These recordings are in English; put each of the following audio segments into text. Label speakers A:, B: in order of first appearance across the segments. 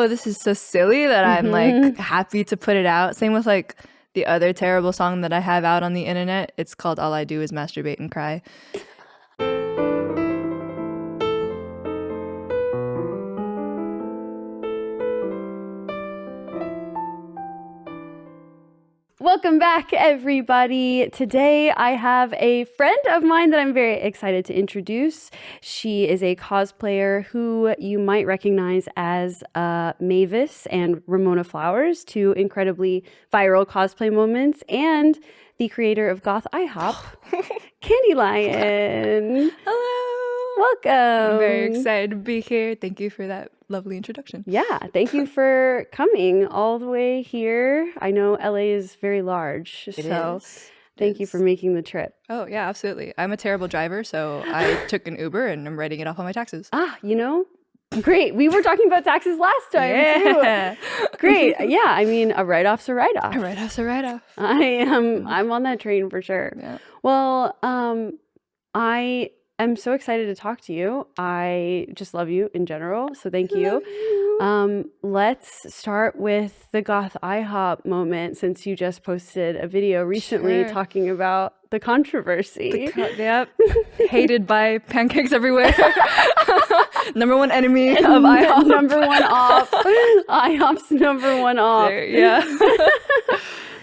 A: oh, this is so silly that I'm like happy to put it out. Same with like the other terrible song that I have out on the internet. It's called All I Do Is Masturbate and Cry.
B: Welcome back, everybody. Today I have a friend of mine that I'm very excited to introduce. She is a cosplayer who you might recognize as Mavis and Ramona Flowers, two incredibly viral cosplay moments, and the creator of Goth IHOP, Candylion.
A: Hello.
B: Welcome.
A: I'm very excited to be here. Thank you for that lovely introduction.
B: Yeah, thank you for coming all the way here. I know LA is very large, so thank you for making the trip.
A: Oh, yeah, absolutely. I'm a terrible driver, so I took an Uber and I'm writing it off on my taxes.
B: You know, great. We were talking about taxes last time, too. Great. Yeah, I mean, a write-off's a write-off.
A: A write-off's a write-off.
B: I'm on that train for sure.
A: Yeah.
B: Well, I'm so excited to talk to you. I just love you in general, so thank you. Let's start with the Goth IHOP moment, since you just posted a video recently talking about the controversy.
A: Yep. Hated by pancakes everywhere. Number one enemy of IHOP.
B: Number one op. IHOP's number one op.
A: Yeah.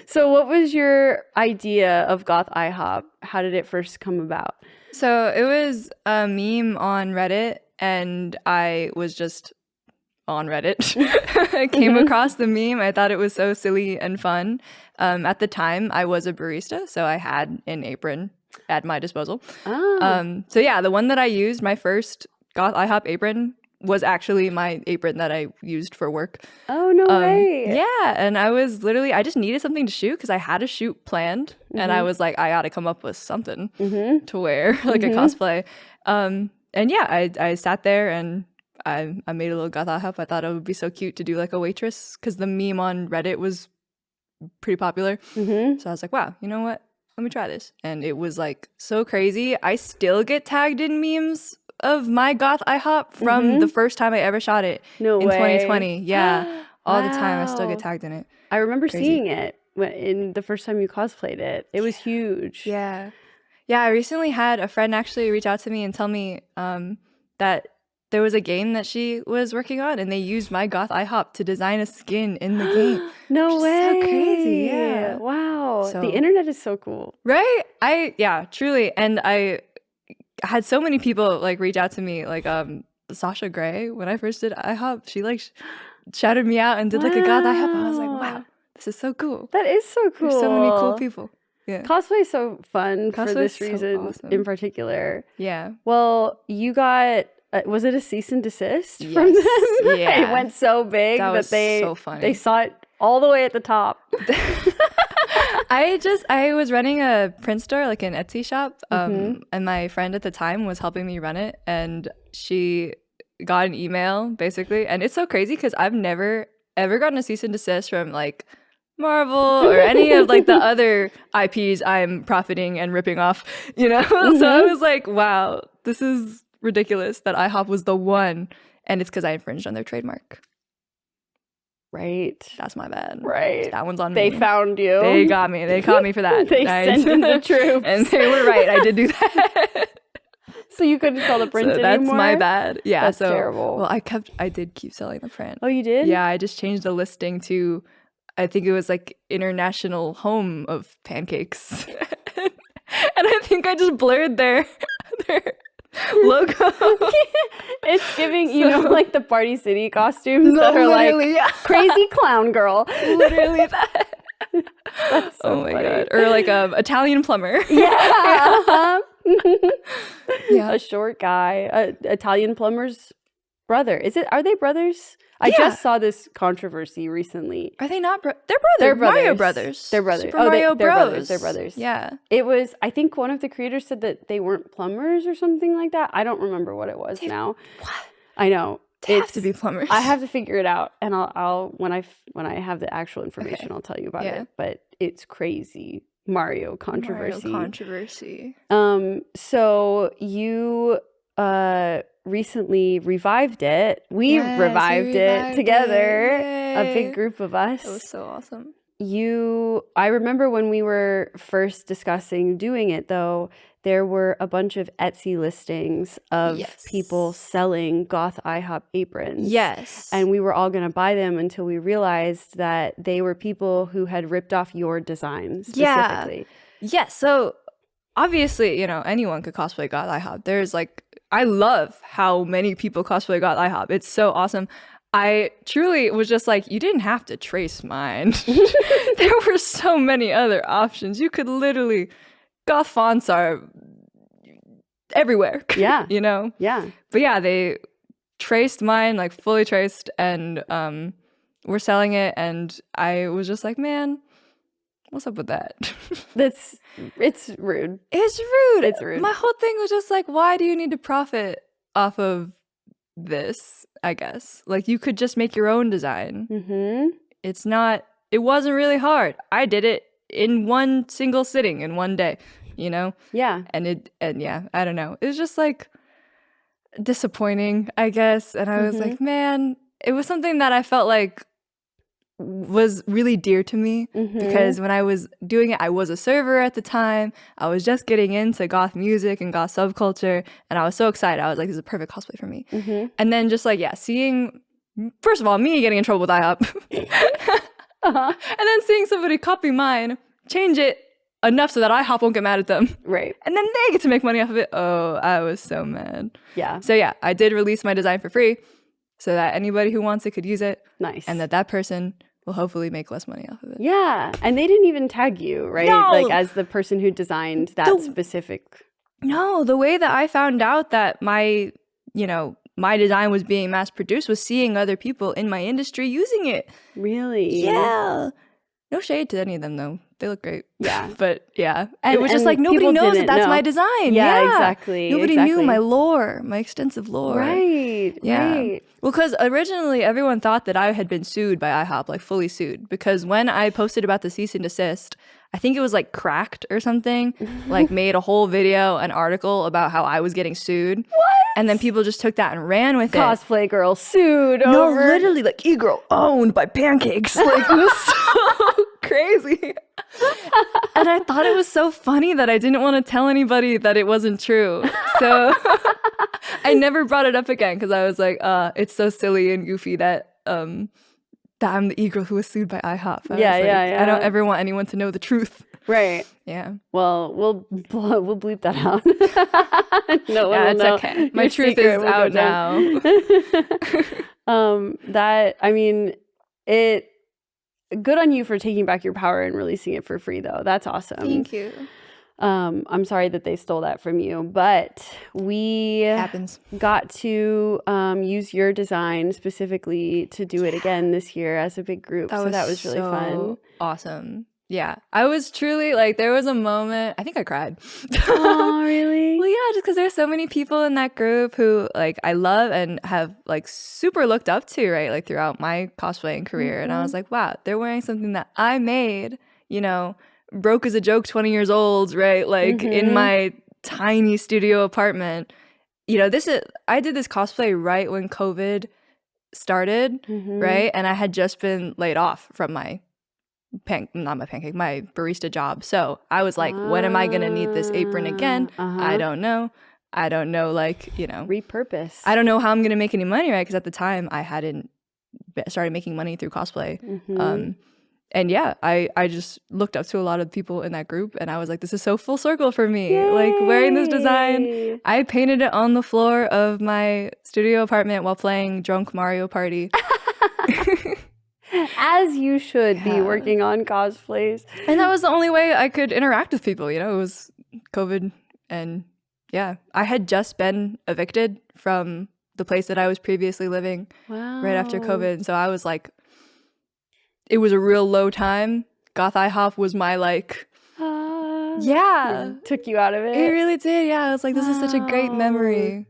B: So what was your idea of Goth IHOP? How did it first come about?
A: So it was a meme on Reddit, and I was just on Reddit. I came across the meme. I thought it was so silly and fun. At the time, I was a barista, so I had an apron at my disposal. So yeah, the one that I used, my first Goth IHOP apron, was actually my apron that I used for work.
B: Oh, no way.
A: Yeah, and I just needed something to shoot because I had a shoot planned, and I was like, I gotta come up with something to wear, like a cosplay. And yeah, I sat there and I made a little Goth IHOP. I thought it would be so cute to do like a waitress because the meme on Reddit was pretty popular. So I was like, wow, you know what? Let me try this. And it was like so crazy. I still get tagged in memes of my Goth IHOP from the first time I ever shot it in 2020. Yeah, all the time. I still get tagged in it.
B: I remember seeing it in the first time you cosplayed it. It was huge.
A: Yeah. I recently had a friend actually reach out to me and tell me that there was a game that she was working on, and they used my Goth IHOP to design a skin in the game.
B: No way.
A: So crazy. Yeah.
B: Wow. The internet is so cool.
A: Right? Yeah, truly. And I had so many people like reach out to me, like Sasha Grey, when I first did IHOP, she like shouted me out and did like a Goth IHOP. I was like, wow, this is so cool.
B: That is so cool.
A: There's so many cool people. Yeah.
B: Cosplay is so fun for this reason in particular. Yeah. Well, you got, was it a cease and desist from them? Yeah. It went so big that they saw it all the way at the top.
A: I was running a print store, like an Etsy shop, and my friend at the time was helping me run it, and she got an email basically, and it's so crazy because I've never ever gotten a cease and desist from like Marvel or any of like the other IPs I'm profiting and ripping off, you know? So I was like, wow, this is ridiculous that IHOP was the one, and it's because I infringed on their trademark.
B: Right.
A: That's my bad.
B: Right.
A: That one's on me.
B: They found you.
A: They got me. They caught me for that.
B: They sent in the troops.
A: And they were right. I did do that.
B: So you couldn't sell the print anymore?
A: That's my bad. Yeah.
B: That's terrible.
A: Well, I did keep selling the print.
B: Oh, you did?
A: Yeah. I just changed the listing to, I think it was like International Home of Pancakes. And I think I just blurred their logo.
B: It's giving, you know, like the Party City costumes that are like crazy clown girl.
A: Literally that.
B: That's so funny.
A: God. Or like Italian plumber.
B: Yeah. Yeah. A short guy. Italian plumber's brother. Are they brothers? I just saw this controversy recently.
A: Are they not? They're brothers. They're Mario Brothers.
B: They're brothers.
A: Super Mario Bros.
B: They're brothers.
A: Yeah.
B: It was, I think one of the creators said that they weren't plumbers or something like that. I don't remember what it was now. What? I know.
A: They have to be plumbers.
B: I have to figure it out, and I'll when I have the actual information, I'll tell you about it. But it's crazy Mario controversy.
A: Mario controversy.
B: So you recently revived it. We
A: Yes,
B: revived it together, a big
A: Yay.
B: group of us.
A: That was so awesome.
B: I remember when we were first discussing doing it, though, there were a bunch of Etsy listings of people selling Goth IHOP aprons.
A: Yes.
B: And we were all going to buy them until we realized that they were people who had ripped off your design specifically.
A: Yeah. So obviously, you know, anyone could cosplay Goth IHOP. There's like, I love how many people cosplay Goth IHOP. It's so awesome. I truly was just like, you didn't have to trace mine. There were so many other options. You could literally, goth fonts are everywhere.
B: Yeah.
A: You know?
B: Yeah.
A: But yeah, they traced mine, like fully traced, and we're selling it. And I was just like, man, what's up with that?
B: It's rude.
A: It's rude.
B: It's rude.
A: My whole thing was just like, why do you need to profit off of this? I guess like you could just make your own design. It wasn't really hard. I did it in one single sitting in one day, you know?
B: Yeah.
A: And yeah, I don't know. It was just like disappointing, I guess. And I was like, man, it was something that I felt like was really dear to me because when I was doing it, I was a server at the time. I was just getting into goth music and goth subculture, and I was so excited. I was like, this is a perfect cosplay for me. And then just like, yeah, seeing, first of all, me getting in trouble with IHOP, and then seeing somebody copy mine, change it enough so that IHOP won't get mad at them.
B: Right.
A: And then they get to make money off of it. Oh, I was so mad.
B: Yeah.
A: So yeah, I did release my design for free so that anybody who wants it could use it.
B: Nice.
A: And that person will hopefully make less money off of it.
B: Yeah. And they didn't even tag you, right?
A: No.
B: Like as the person who designed that specific.
A: No, the way that I found out that my design was being mass produced was seeing other people in my industry using it.
B: Really?
A: Yeah. No shade to any of them though. They look great.
B: Yeah.
A: But yeah,
B: and,
A: it was just like nobody knows that that's my design.
B: Yeah, exactly.
A: Nobody knew my lore, my extensive lore.
B: Right.
A: Yeah.
B: Right.
A: Well, because originally everyone thought that I had been sued by IHOP, like fully sued. Because when I posted about the cease and desist, I think it was like Cracked or something, like made a whole video, an article about how I was getting sued.
B: What?
A: And then people just took that and ran with it.
B: Cosplay girl sued over.
A: No, literally, like e-girl owned by pancakes. Like it was so crazy. And I thought it was so funny that I didn't want to tell anybody that it wasn't true. So I never brought it up again because I was like, it's so silly and goofy that I'm the e-girl who was sued by IHOP.
B: Yeah.
A: I don't ever want anyone to know the truth.
B: Right.
A: Yeah.
B: Well, we'll bleep that out. No one will
A: it's
B: know.
A: okay. My truth is out now.
B: Good on you for taking back your power and releasing it for free, though. That's awesome.
A: Thank you.
B: I'm sorry that they stole that from you, but we got to use your design specifically to do it again this year as a big group. So that was really fun.
A: Awesome. Yeah. I was truly like, there was a moment, I think I cried.
B: Oh, really?
A: Well, yeah, just because there's so many people in that group who like I love and have like super looked up to, right? Like throughout my cosplaying career. And I was like, wow, they're wearing something that I made, you know, broke as a joke 20 years old, right? Like in my tiny studio apartment. You know, I did this cosplay right when COVID started, right? And I had just been laid off from my my barista job. So I was like, when am I going to need this apron again? I don't know. Like, you know.
B: Repurpose.
A: I don't know how I'm going to make any money, right? Because at the time I hadn't started making money through cosplay. And yeah, I just looked up to a lot of people in that group and I was like, this is so full circle for me.
B: Yay!
A: Like wearing this design. I painted it on the floor of my studio apartment while playing Drunk Mario Party.
B: As you should be working on cosplays.
A: And that was the only way I could interact with people, you know, it was COVID. And yeah, I had just been evicted from the place that I was previously living right after COVID. And so I was like, it was a real low time. Goth IHOP was my like,
B: took you out of it.
A: It really did. Yeah, I was like, this is such a great memory.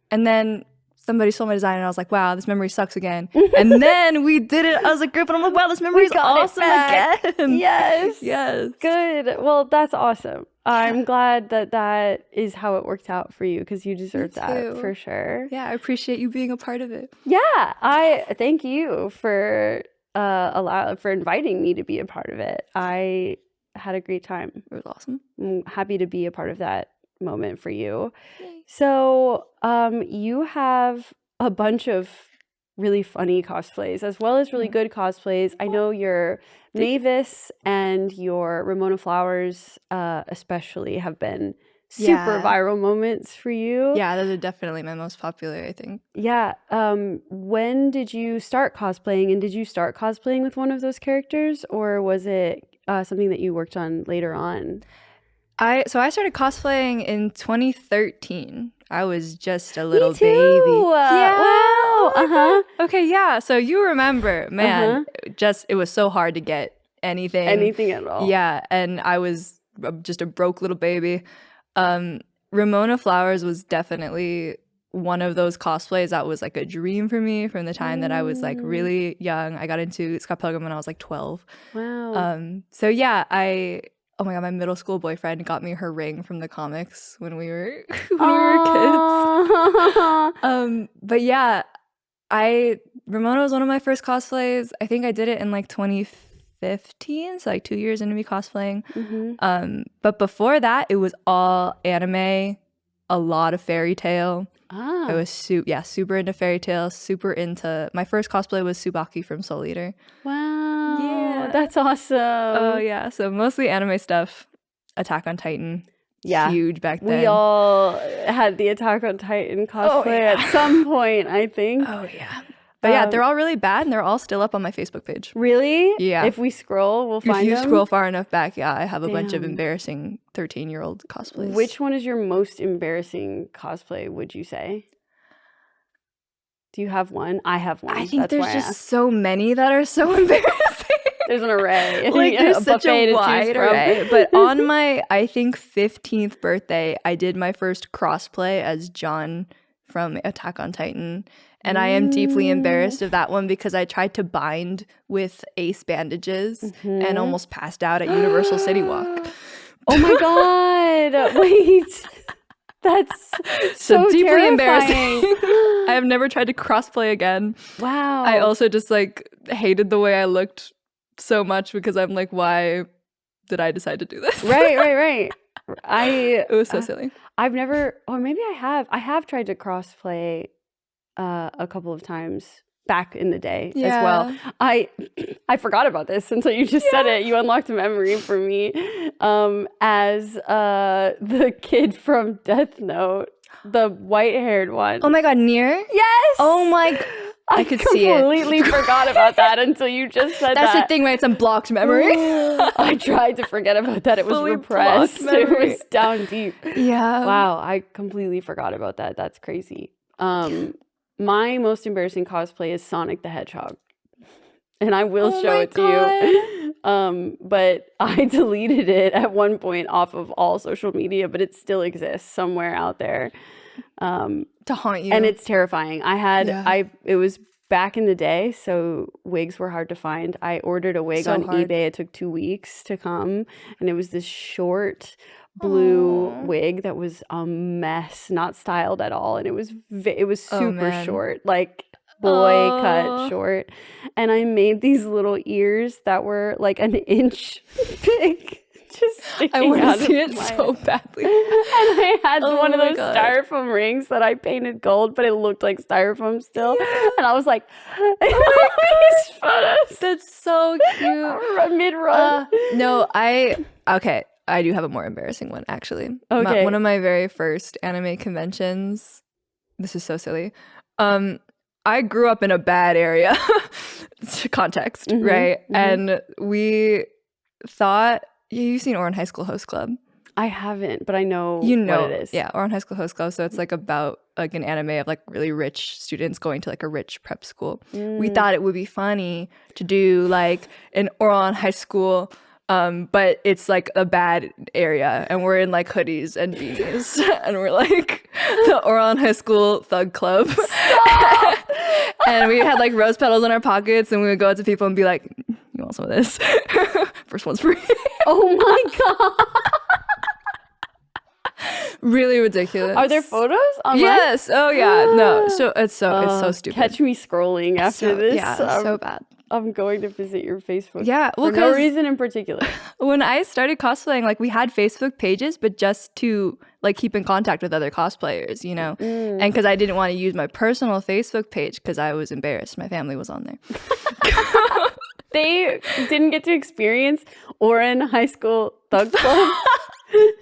A: And then somebody stole my design, and I was like, wow, this memory sucks again. And then we did it as a group, and I'm like, wow, this memory is awesome again.
B: Yes.
A: Yes.
B: Good. Well, that's awesome. I'm glad that is how it worked out for you, because you deserve that for sure.
A: Yeah, I appreciate you being a part of it.
B: Yeah, I thank you for for inviting me to be a part of it. I had a great time.
A: It was awesome.
B: I'm happy to be a part of that moment for you. Yay. So, you have a bunch of really funny cosplays as well as really good cosplays. I know your Mavis and your Ramona Flowers especially have been super viral moments for you.
A: Yeah, those are definitely my most popular, I think.
B: Yeah. When did you start cosplaying, and did you start cosplaying with one of those characters, or was it something that you worked on later on?
A: I started cosplaying in 2013. I was just a little baby. Yeah.
B: Wow.
A: Okay, yeah. So you remember, man, it was so hard to get anything.
B: Anything at all.
A: Yeah, and I was just a broke little baby. Ramona Flowers was definitely one of those cosplays that was like a dream for me from the time that I was like really young. I got into Scott Pilgrim when I was like 12.
B: Wow.
A: So yeah, oh my god, my middle school boyfriend got me her ring from the comics when we were kids. But yeah, Ramona was one of my first cosplays. I think I did it in like 2015, so like 2 years into me cosplaying. But before that, it was all anime, a lot of fairy tale. I was super into fairy tale, super into, my first cosplay was Tsubaki from Soul Eater.
B: Wow. Yeah. That's awesome.
A: Oh yeah, so mostly anime stuff. Attack on Titan. Yeah. Huge back then.
B: We all had the Attack on Titan cosplay at some point, I think.
A: Oh yeah. But yeah, they're all really bad, and they're all still up on my Facebook page.
B: Really?
A: Yeah.
B: If we scroll, we'll find them?
A: If you scroll far enough back, yeah, I have a bunch of embarrassing 13-year-old cosplays.
B: Which one is your most embarrassing cosplay, would you say? Do you have one? I have one.
A: I think there's just so many that are so embarrassing.
B: There's an array.
A: Like, there's such a wide array. But on my, I think, 15th birthday, I did my first crossplay as John from Attack on Titan. And I am deeply embarrassed of that one because I tried to bind with ace bandages and almost passed out at Universal City Walk.
B: Oh my god! Wait, that's so
A: deeply
B: terrifying.
A: Embarrassing. I have never tried to crossplay again.
B: Wow.
A: I also just like hated the way I looked so much because I'm like, why did I decide to do this?
B: Right.
A: It was so silly.
B: I've never, or maybe I have. I have tried to crossplay a couple of times back in the day as well. I forgot about this until you just said it. You unlocked a memory for me as the kid from Death Note, the white-haired one.
A: Oh my god, Nier?
B: Yes!
A: Oh my I could see it.
B: I completely forgot about that until you just said that.
A: That's the thing, right? It's a blocked memory.
B: I tried to forget about that. It was repressed. It was down deep.
A: Yeah.
B: Wow, I completely forgot about that. That's crazy. My most embarrassing cosplay is Sonic the Hedgehog. And I will show it to you. But I deleted it at one point off of all social media, but it still exists somewhere out there.
A: To haunt you.
B: And it's terrifying. It was back in the day, so wigs were hard to find. I ordered a wig on eBay. It took 2 weeks to come. And it was this short blue wig that was a mess, not styled at all, and it was super short, like boy cut short. And I made these little ears that were like an inch big, just sticking
A: I want
B: out
A: to see
B: of
A: it
B: my
A: so
B: head.
A: badly.
B: And I had one of those
A: God.
B: styrofoam rings that I painted gold, but it looked like styrofoam still. And I was like,
A: that's so cute.
B: Mid-run.
A: No, I do have a more embarrassing one, actually.
B: Okay.
A: One of my very first anime conventions, this is so silly. I grew up in a bad area, context, right? And we thought, you've seen Oran High School Host Club.
B: I haven't, but I know what it is.
A: Yeah, Oran High School Host Club. So it's like about like an anime of like really rich students going to like a rich prep school. We thought it would be funny to do like an Oran High School but it's like a bad area, and we're in like hoodies and beanies, and we're like the Oron High School Thug Club. And we had like rose petals in our pockets, and we would go up to people and be like, "You want some of this? First one's free."
B: Oh my god.
A: Really ridiculous.
B: Are there photos online?
A: Yes. Oh yeah. No. So it's so stupid.
B: Catch me scrolling after this.
A: Yeah. So bad.
B: I'm going to visit your Facebook.
A: Yeah. Well,
B: for no reason in particular.
A: When I started cosplaying, like we had Facebook pages, but just to like keep in contact with other cosplayers, you know, and because I didn't want to use my personal Facebook page because I was embarrassed. My family was on there.
B: They didn't get to experience Oron High School Thug Club.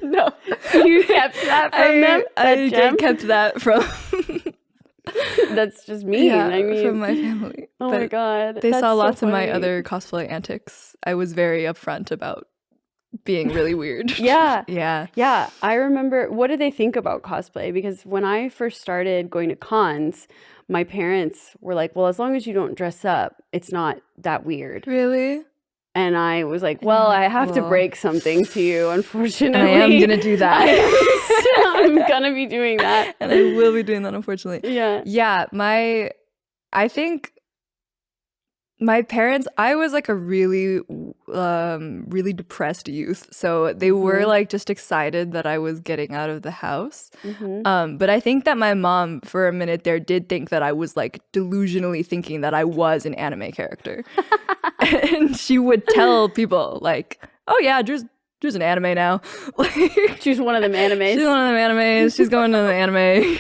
A: No,
B: you kept that from them.
A: I kept that from.
B: That's just mean.
A: Yeah,
B: I mean,
A: from my family.
B: Oh my god,
A: they saw lots
B: so
A: of my other cosplay antics. I was very upfront about being really weird.
B: Yeah. I remember. What did they think about cosplay? Because when I first started going to cons, my parents were like, "Well, as long as you don't dress up, it's not that weird."
A: Really?
B: And I was like, well, I have to break something to you, unfortunately.
A: And I am going to do that.
B: I'm going to be doing that.
A: And I will be doing that, unfortunately.
B: Yeah.
A: Yeah, I think my parents, I was like a really, really depressed youth. So they were like just excited that I was getting out of the house. But I think that my mom, for a minute there, did think that I was like delusionally thinking that I was an anime character. And she would tell people like, "Oh yeah, Drew's an anime now." Like,
B: she's one of them animes.
A: She's one of them animes. She's going to the anime.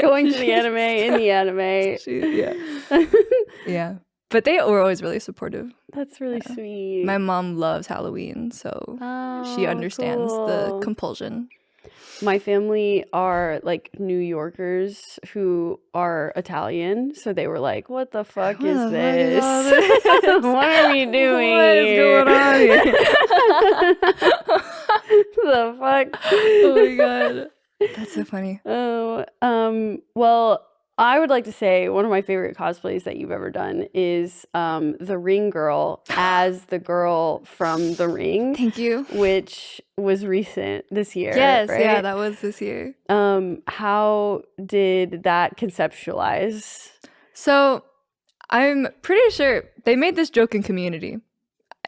B: Going to the anime in the anime.
A: Yeah. But they were always really supportive.
B: That's really sweet.
A: My mom loves Halloween, so she understands the compulsion.
B: My family are like New Yorkers who are Italian, so they were like, "What the fuck is this? What are we doing?
A: What is going on here?"
B: The fuck?
A: Oh my god, that's so funny.
B: Well, I would like to say one of my favorite cosplays that you've ever done is the Ring Girl as the girl from The Ring.
A: Thank you.
B: Which was recent this year.
A: Yes,
B: right?
A: Yeah, that was this year.
B: How did that conceptualize?
A: So I'm pretty sure they made this joke in Community.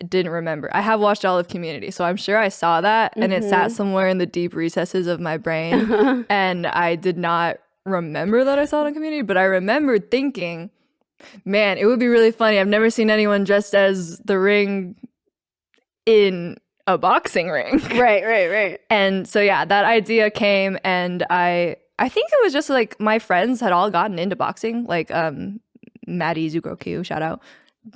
A: I didn't remember. I have watched all of Community, so I'm sure I saw that, and it sat somewhere in the deep recesses of my brain, and I did not remember that I saw it on Community, but I remembered thinking, man, it would be really funny. I've never seen anyone dressed as the Ring in a boxing ring.
B: Right.
A: And so yeah, that idea came, and I think it was just like my friends had all gotten into boxing. Like Maddie Zugroku, shout out,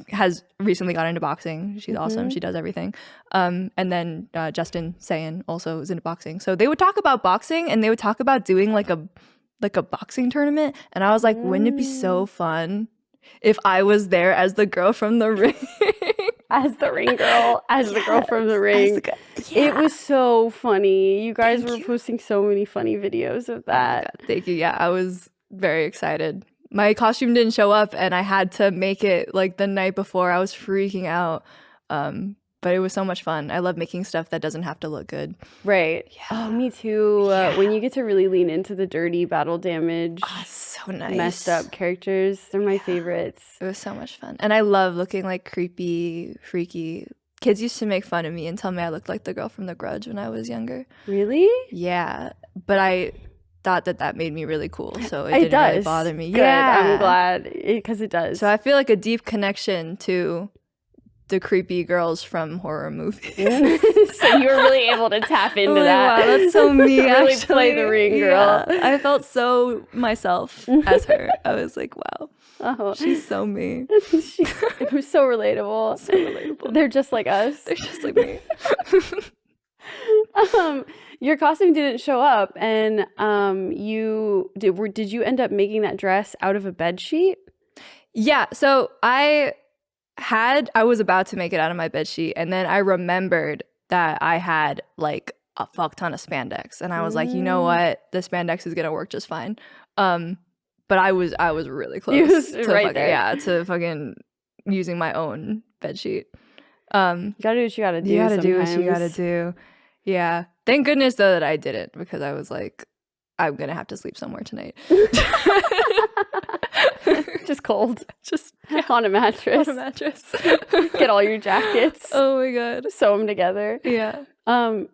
A: has recently gotten into boxing. She's awesome. She does everything. And then Justin Sayan also is into boxing. So they would talk about boxing, and they would talk about doing like a boxing tournament, and I was like, wouldn't it be so fun if I was there as the girl from The Ring?
B: As the Ring Girl, as the girl from The Ring. It was so funny. You guys were posting so many funny videos of that.
A: Oh, thank you. Yeah, I was very excited. My costume didn't show up, and I had to make it like the night before. I was freaking out. But it was so much fun. I love making stuff that doesn't have to look good.
B: Right. Yeah. Oh, me too. When you get to really lean into the dirty, battle damage,
A: so nice,
B: messed up characters, they're my favorites.
A: It was so much fun. And I love looking like creepy, freaky. Kids used to make fun of me and tell me I looked like the girl from The Grudge when I was younger.
B: Really?
A: Yeah. But I thought that made me really cool. So it didn't really bother me.
B: Good. Yeah. I'm glad, because it does.
A: So I feel like a deep connection to the creepy girls from horror movies.
B: So you were really able to tap into that.
A: Wow, that's so me.
B: Really play the Ring Girl.
A: Yeah. I felt so myself as her. I was like, wow, she's so me.
B: It was so relatable.
A: So relatable.
B: They're just like us.
A: They're just like me.
B: Your costume didn't show up, and did you end up making that dress out of a bed sheet?
A: Yeah. So I was about to make it out of my bed sheet, and then I remembered that I had like a fuck ton of spandex, and I was like, you know what, the spandex is gonna work just fine. But I was really close
B: to fucking
A: using my own bed sheet.
B: You gotta do what you gotta do.
A: You gotta
B: sometimes.
A: do what you gotta do. Yeah. Thank goodness though that I didn't, because I was like, I'm gonna have to sleep somewhere tonight.
B: Just cold.
A: Just
B: on a mattress.
A: On a mattress.
B: Get all your jackets.
A: Oh my god.
B: Sew them together.
A: Yeah.
B: And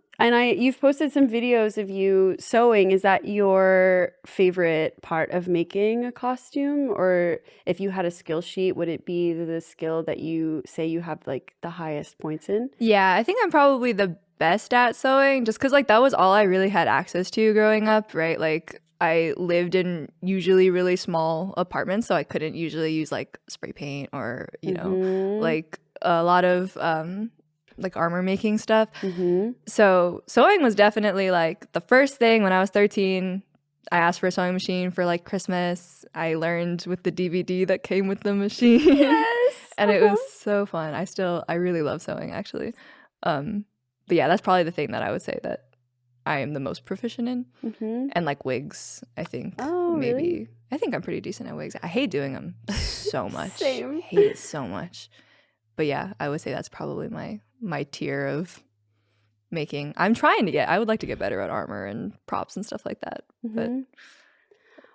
B: you've posted some videos of you sewing. Is that your favorite part of making a costume? Or if you had a skill sheet, would it be the skill that you say you have like the highest points in?
A: Yeah, I think I'm probably the best at sewing, just because like that was all I really had access to growing up, right? Like I lived in usually really small apartments, so I couldn't usually use like spray paint or, you know, like a lot of like armor making stuff. So sewing was definitely like the first thing. When I was 13, I asked for a sewing machine for like Christmas. I learned with the DVD that came with the machine.
B: Yes.
A: And it was so fun. I really love sewing actually. But yeah, that's probably the thing that I would say that I am the most proficient in. And like wigs, I think.
B: Oh,
A: maybe.
B: Really?
A: I think I'm pretty decent at wigs. I hate doing them so much.
B: Same.
A: I hate it so much. But yeah, I would say that's probably my tier of making. I would like to get better at armor and props and stuff like that. But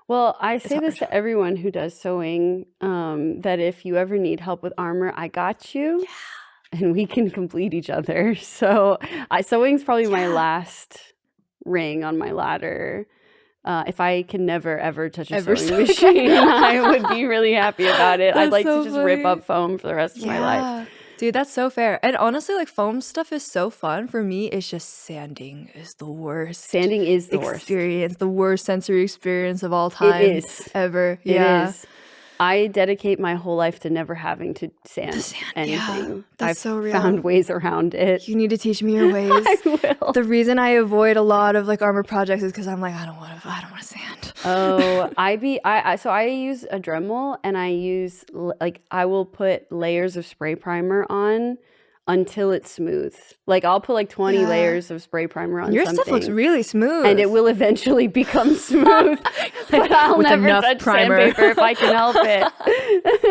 B: well, I say this to everyone who does sewing, that if you ever need help with armor, I got you. Yeah. And we can complete each other. So sewing's probably my last ring on my ladder. If I can never ever touch a sewing machine, I would be really happy about it. I'd like to just rip up foam for the rest of my life.
A: Dude, that's so fair. And honestly, like foam stuff is so fun. For me, it's just sanding is the worst.
B: Sanding is the
A: experience, the worst sensory experience of all time.
B: It is.
A: Ever.
B: It is. I dedicate my whole life to never having to sand anything.
A: Yeah, that's so real.
B: I've found ways around it.
A: You need to teach me your ways.
B: I will.
A: The reason I avoid a lot of like armor projects is because I'm like, I don't want to sand.
B: Oh, so I use a Dremel, and I will put layers of spray primer on until it's smooth. Like I'll put like 20 layers of spray primer on
A: Your
B: something.
A: stuff looks really smooth.
B: And it will eventually become smooth. But I'll never touch sandpaper if I can help it.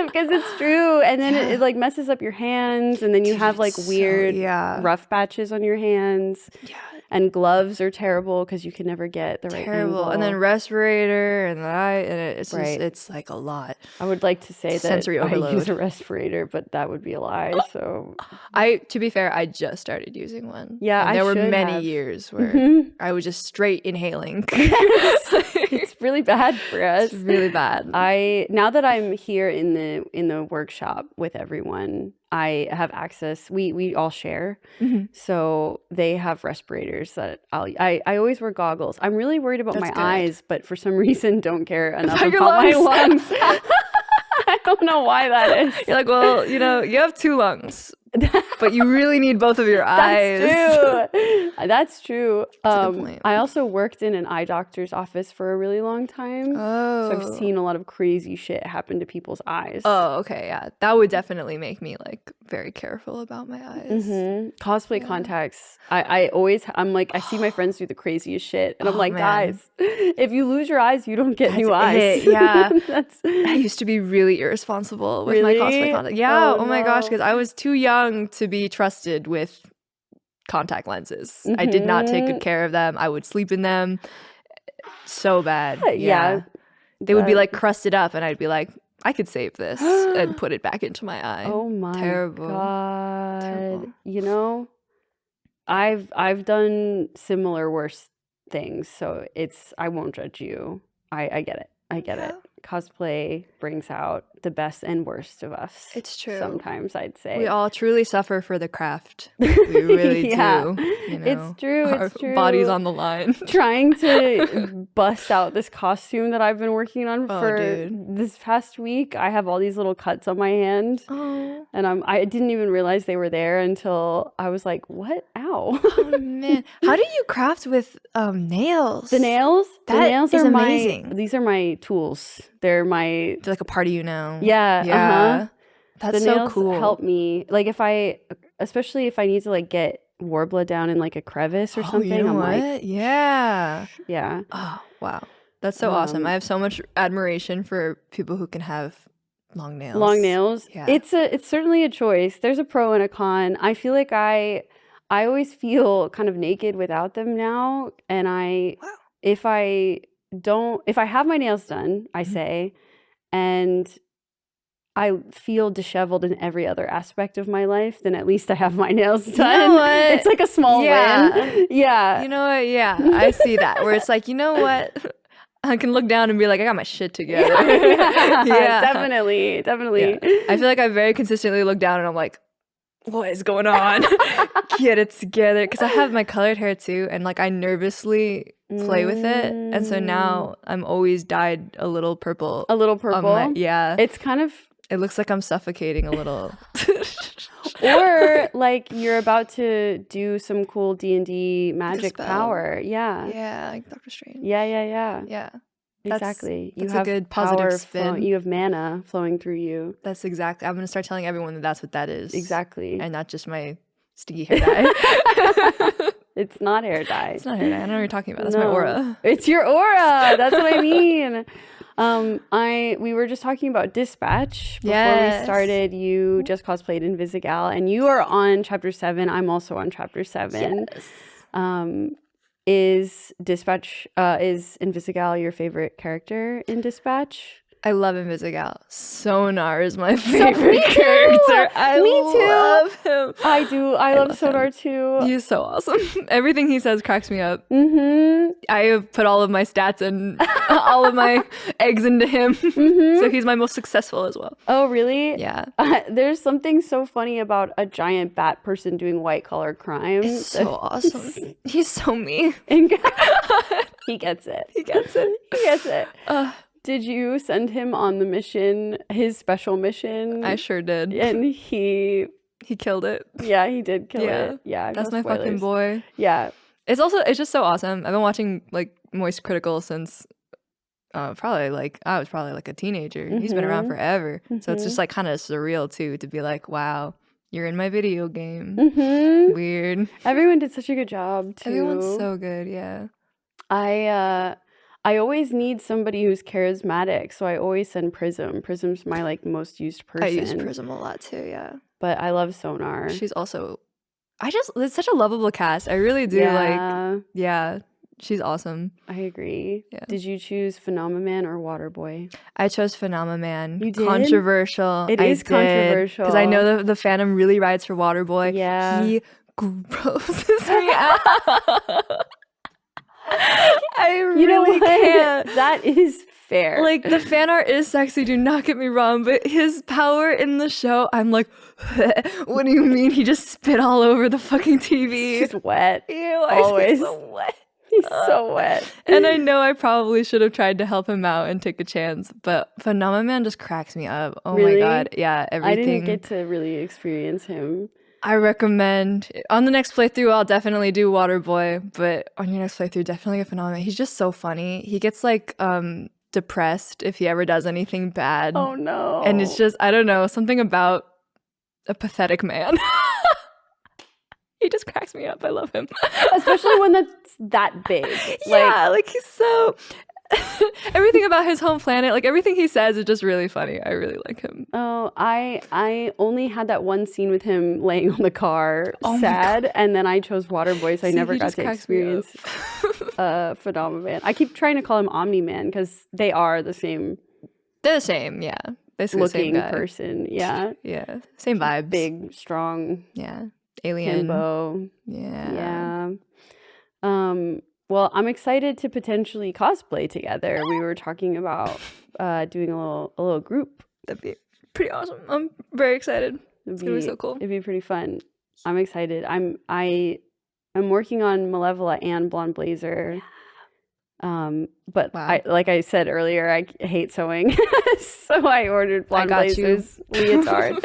B: Because it's true. And then it like messes up your hands, and then you have like weird rough patches on your hands. Yeah. And gloves are terrible because you can never get the right angle.
A: And then respirator and it's just, it's like a lot.
B: I would like to say that
A: sensory overload.
B: I use a respirator, but that would be a lie. So
A: to be fair, I just started using one.
B: Yeah,
A: and there were many years where I was just straight inhaling.
B: It's really bad for us.
A: It's really bad.
B: Now that I'm here in the workshop with everyone, I have access. We all share, so they have respirators that I always wear goggles. I'm really worried about my eyes, but for some reason don't care enough about my lungs. I don't know why that is.
A: You're like, well, you know, you have 2 lungs, but you really need both of your eyes.
B: That's true.
A: That's a good point.
B: I also worked in an eye doctor's office for a really long time. So I've seen a lot of crazy shit happen to people's eyes.
A: Oh, okay, yeah. That would definitely make me like very careful about my eyes.
B: Cosplay contacts. I'm like, I see my friends do the craziest shit, and I'm like, guys, if you lose your eyes, you don't get new eyes.
A: Yeah. I used to be really irresponsible with my cosplay contacts. Yeah. Oh my gosh, because I was too young to be trusted with contact lenses. I did not take good care of them. I would sleep in them so bad. Yeah. They would be like crusted up, and I'd be like, I could save this and put it back into my eye.
B: Oh my God. Terrible. You know, I've done similar worse things, so I won't judge you. I get it. I get it. Cosplay brings out the best and worst of us.
A: It's true.
B: Sometimes I'd say
A: we all truly suffer for the craft. We really do. You know?
B: It's true.
A: Our bodies on the line.
B: Trying to bust out this costume that I've been working on for this past week. I have all these little cuts on my hand, and I didn't even realize they were there until I was like, "What? Ow!"
A: Oh man, how do you craft with nails?
B: The nails. The nails
A: is
B: are
A: amazing.
B: These are my tools. They're like
A: a party, you know.
B: Yeah.
A: That's
B: the
A: so
B: nails
A: cool.
B: Help me, like especially if I need to like get Warbler down in like a crevice or something.
A: You know
B: I'm
A: what?
B: like,
A: yeah.
B: Yeah.
A: Oh wow, that's so awesome. I have so much admiration for people who can have long nails.
B: Long nails.
A: Yeah.
B: It's certainly a choice. There's a pro and a con. I feel like I always feel kind of naked without them now. And if I have my nails done, I say, and I feel disheveled in every other aspect of my life, then at least I have my nails done.
A: You know what?
B: It's like a small win. Yeah.
A: You know what? Yeah, I see that. Where it's like, you know what? I can look down and be like, I got my shit together.
B: Yeah. Definitely.
A: Yeah. I feel like I very consistently look down and I'm like, what is going on? Get it together. Because I have my colored hair too, and like I nervously play with it, and so now I'm always dyed a little purple.
B: A little purple?
A: Yeah.
B: It's kind of...
A: It looks like I'm suffocating a little.
B: Or like you're about to do some cool D&D magic power. Yeah.
A: Yeah, like Doctor Strange.
B: Yeah.
A: Yeah.
B: Exactly.
A: That's
B: you have
A: a good positive spin.
B: you have mana flowing through you.
A: That's exactly. I'm going to start telling everyone that that's what that is.
B: Exactly.
A: And not just my sticky hair dye.
B: It's not hair dye.
A: It's not hair dye. I don't know what you're talking about. That's my aura.
B: It's your aura. That's what I mean. We were just talking about Dispatch before we started. You just cosplayed Invisigal, and you are on chapter 7. I'm also on chapter 7.
A: Yes.
B: Is Invisigal your favorite character in Dispatch?
A: I love Invisigal. Sonar is my favorite character.
B: Me too.
A: Love him.
B: I do. I love Sonar too.
A: He's so awesome. Everything he says cracks me up.
B: Mm-hmm.
A: I have put all of my stats and all of my eggs into him. Mm-hmm. So he's my most successful as well.
B: Oh, really?
A: Yeah.
B: There's something so funny about a giant bat person doing white collar crime.
A: It's so awesome. He's so me.
B: He gets it.
A: He gets it.
B: He gets it. Did you send him on the mission, his special mission?
A: I sure did.
B: And he
A: killed it.
B: Yeah, he did kill it. Yeah,
A: that's my fucking boy.
B: Yeah.
A: It's just so awesome. I've been watching like Moist Critical since I was probably like a teenager. Mm-hmm. He's been around forever. Mm-hmm. So it's just like kind of surreal too to be like, wow, you're in my video game. Mm-hmm. Weird.
B: Everyone did such a good job too.
A: Everyone's so good, yeah.
B: I always need somebody who's charismatic, so I always send Prism. Prism's my like most used person.
A: I use Prism a lot too, yeah.
B: But I love Sonar.
A: She's also it's such a lovable cast. I really do she's awesome.
B: I agree. Yeah. Did you choose Phenomenon or Waterboy?
A: I chose Phenomenon.
B: You did?
A: Controversial.
B: It is controversial.
A: Because I know the fandom really rides for Waterboy.
B: Yeah.
A: He grosses me out. I really can't.
B: That is fair.
A: Like, the fan art is sexy, do not get me wrong, but his power in the show, I'm like, what do you mean? He just spit all over the fucking TV.
B: He's wet.
A: Ew,
B: always.
A: So wet.
B: He's so wet.
A: And I know I probably should have tried to help him out and take a chance, but Phenomenon just cracks me up. Oh
B: really?
A: My god. Yeah, everything.
B: I didn't get to really experience him.
A: I recommend on the next playthrough I'll definitely do Waterboy, but on your next playthrough definitely a Phenomenon. He's just so funny. He gets like depressed if he ever does anything bad.
B: Oh no.
A: And it's just, I don't know, something about a pathetic man. He just cracks me up. I love him.
B: Especially when that's that big.
A: Like he's so everything about his home planet, like everything he says is just really funny. I really like him.
B: Oh, I only had that one scene with him laying on the car, sad, and then I chose Waterboy, so I never got to experience Phenomenon. I keep trying to call him Omni-Man because they are the same.
A: They're the same, yeah. Basically
B: looking
A: the same guy.
B: person, yeah.
A: Yeah, same vibes.
B: Big, strong.
A: Yeah, alien.
B: Himbo.
A: Yeah.
B: Well, I'm excited to potentially cosplay together. We were talking about doing a little group.
A: That'd be pretty awesome. I'm very excited. It's gonna be so cool.
B: It'd be pretty fun. I'm excited. I'm working on Malevola and Blonde Blazer. But wow. Like I said earlier, I hate sewing, so I ordered Blonde Blazer's leotard.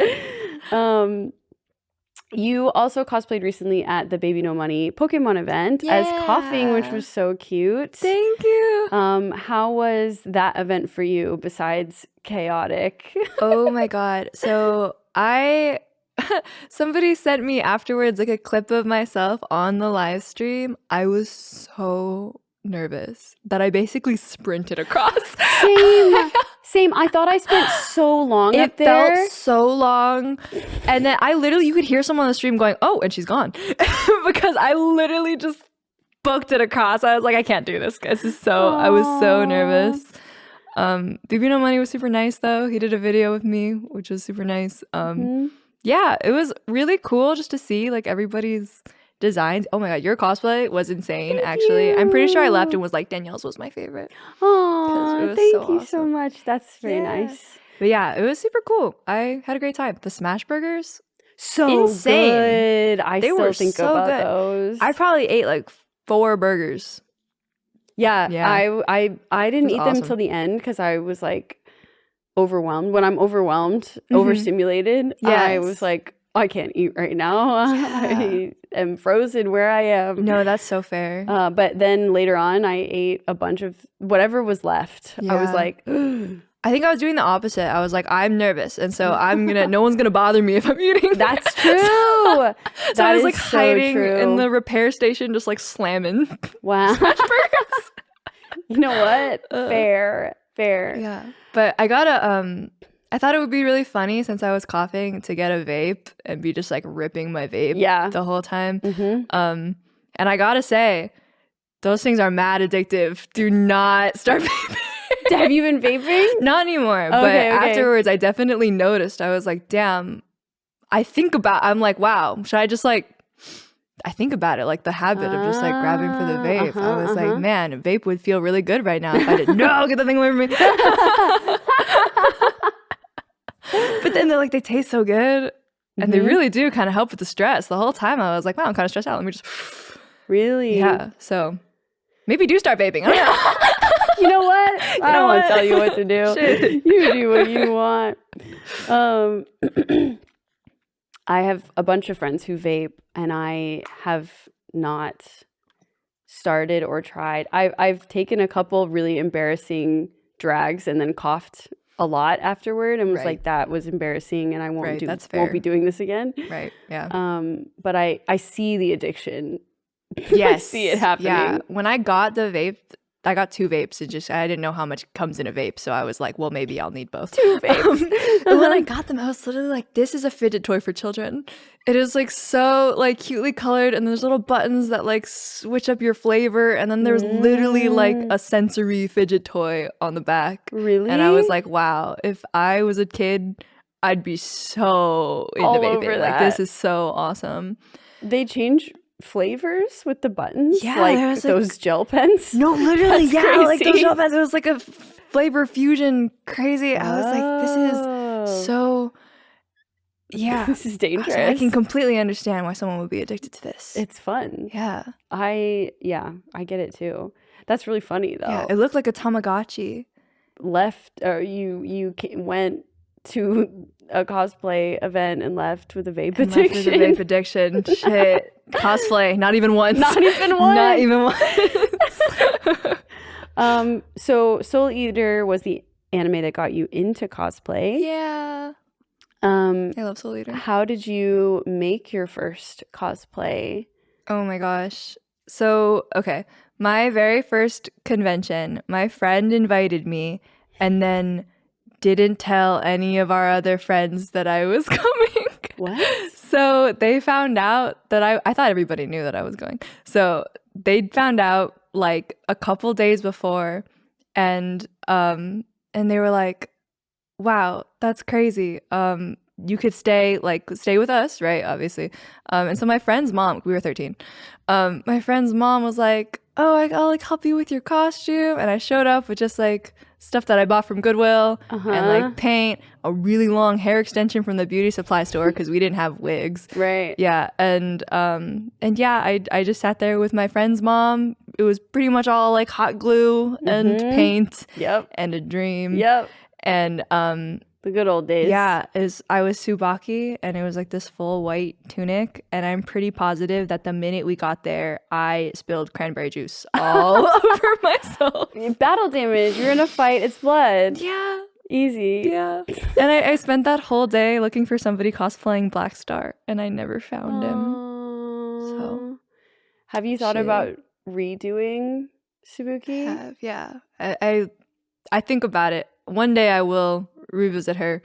B: You also cosplayed recently at the Baby No Money Pokemon event as Coughing, which was so cute.
A: Thank you.
B: How was that event for you besides chaotic?
A: Oh my god. So somebody sent me afterwards like a clip of myself on the live stream. I was so nervous that I basically sprinted across.
B: Same. I thought I spent so long up there.
A: It felt so long. And then you could hear someone on the stream going, oh, and she's gone. Because I literally just booked it across. I was like, I can't do this, guys. I was so nervous. Bibino Money was super nice though. He did a video with me, which was super nice. Yeah, it was really cool just to see like everybody's designs. Oh my god, your cosplay was insane. Actually, I'm pretty sure I left and was like, Danielle's was my favorite.
B: Oh, thank you so much. That's very nice.
A: But yeah, it was super cool. I had a great time. The smash burgers,
B: so
A: insane.
B: Good. I still think about those.
A: I probably ate like 4 burgers.
B: Yeah. I didn't eat them till the end because I was like overwhelmed. When I'm overwhelmed, overstimulated, I was like, I can't eat right now. I am frozen where I am.
A: No, that's so fair.
B: But then later on, I ate a bunch of whatever was left. I was like,
A: I think I was doing the opposite. I was like, I'm nervous, and so no one's gonna bother me if I'm eating.
B: That's true. So
A: I was like hiding in the repair station, just like slamming.
B: Wow.
A: Smash burgers.
B: You know what? Fair.
A: Yeah, but I got I thought it would be really funny since I was coughing to get a vape and be just like ripping my vape the whole time. And I gotta say, those things are mad addictive. Do not start vaping.
B: Have you been vaping?
A: Not anymore. But afterwards, I definitely noticed. I was like, damn. I'm like, wow, should I just like, I think about it, like the habit of just like grabbing for the vape. I was like, man, a vape would feel really good right now if I did. No, get the thing away from me. But then they taste so good. And they really do kind of help with the stress. The whole time I was like, wow, I'm kind of stressed out. Let me just.
B: Really?
A: Yeah. So maybe do start vaping. I don't know.
B: You know what? I don't want to tell you what to do. You do what you want. I have a bunch of friends who vape, and I have not started or tried. I've taken a couple really embarrassing drags and then coughed a lot afterward and was like, that was embarrassing and I won't won't be doing this again.
A: Right. Yeah.
B: But I see the addiction.
A: Yes.
B: I see it happening.
A: Yeah. When I got the vape, I got 2 vapes. I didn't know how much comes in a vape, so I was like, well, maybe I'll need both.
B: 2 vapes.
A: But when I got them, I was literally like, this is a fidget toy for children. It is like so like cutely colored, and there's little buttons that like switch up your flavor, and then there's literally like a sensory fidget toy on the back.
B: Really?
A: And I was like, wow, if I was a kid, I'd be so into vaping. Like, this is so awesome.
B: They change flavors with the buttons,
A: like
B: those gel pens.
A: No, literally,
B: That's crazy.
A: like those gel pens. It was like a flavor fusion, crazy. I was like, this is so,
B: this is dangerous.
A: I can completely understand why someone would be addicted to this.
B: It's fun.
A: Yeah,
B: I get it too. That's really funny though.
A: Yeah, it looked like a Tamagotchi.
B: You went to a cosplay event and left with a vape addiction.
A: Left with a vape addiction. Shit. Cosplay. Not even once.
B: Not even once.
A: Not even once.
B: So Soul Eater was the anime that got you into cosplay.
A: Yeah. I love Soul Eater.
B: How did you make your first cosplay?
A: Oh my gosh. So, okay. My very first convention, my friend invited me and then didn't tell any of our other friends that I was coming.
B: What?
A: So they found out that I thought everybody knew that I was going. So they found out like a couple days before, and they were like, wow, that's crazy. You could stay with us, right? Obviously. And so my friend's mom, we were 13. My friend's mom was like, oh, I'll like help you with your costume. And I showed up with just like stuff that I bought from Goodwill and like paint, a really long hair extension from the beauty supply store because we didn't have wigs.
B: Right.
A: Yeah. And yeah, I just sat there with my friend's mom. It was pretty much all like hot glue and paint.
B: Yep.
A: And a dream.
B: Yep.
A: And
B: the good old days.
A: Yeah, I was Tsubaki, and it was like this full white tunic, and I'm pretty positive that the minute we got there, I spilled cranberry juice all over myself.
B: Battle damage. You're in a fight. It's blood.
A: Yeah.
B: Easy.
A: Yeah. And I spent that whole day looking for somebody cosplaying Black Star, and I never found him. So,
B: have you thought about redoing Subuki?
A: Yeah. I think about it. One day I will revisit her,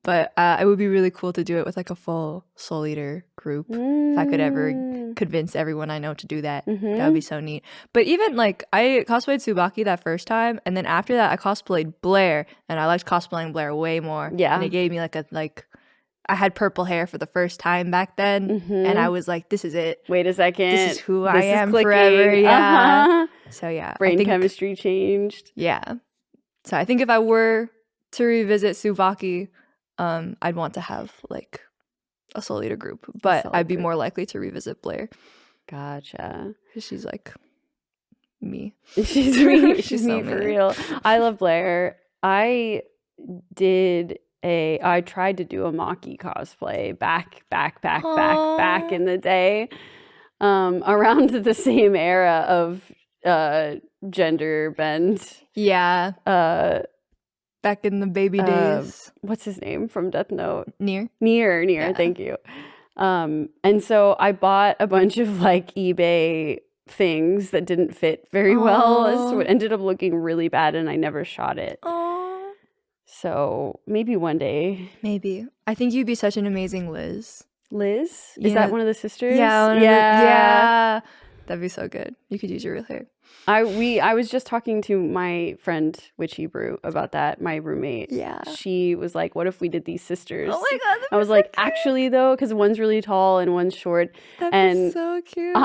A: but it would be really cool to do it with like a full Soul Eater group. If I could ever convince everyone I know to do that, that would be so neat. But even like I cosplayed Tsubaki that first time, and then after that I cosplayed Blair, and I liked cosplaying Blair way more.
B: Yeah.
A: And it gave me I had purple hair for the first time back then, and I was like, this is it.
B: Wait a second.
A: This is who I am forever. Yeah. So yeah.
B: Brain chemistry changed.
A: Yeah. So I think if I were to revisit Tsubaki, I'd want to have like a Soul Eater group, but I'd be more likely to revisit Blair.
B: Gotcha.
A: Because she's like me.
B: She's me. She's
A: so
B: me for real. I love Blair. I tried to do a Maki cosplay back in the day, around the same era of gender bend.
A: Yeah. Back in the baby days.
B: What's his name from Death Note?
A: Nier.
B: Yeah. Thank you. And so I bought a bunch of like eBay things that didn't fit very well, so it ended up looking really bad, and I never shot it. So maybe one day.
A: Maybe. I think you'd be such an amazing Liz.
B: Liz? Is that one of the sisters?
A: Yeah. Yeah. That'd be so good. You could use your real hair.
B: I was just talking to my friend Witchy Brew about that, my roommate.
A: Yeah.
B: She was like, what if we did these sisters?
A: Oh my God.
B: I was like, actually though, because one's really tall and one's short.
A: That'd be so cute.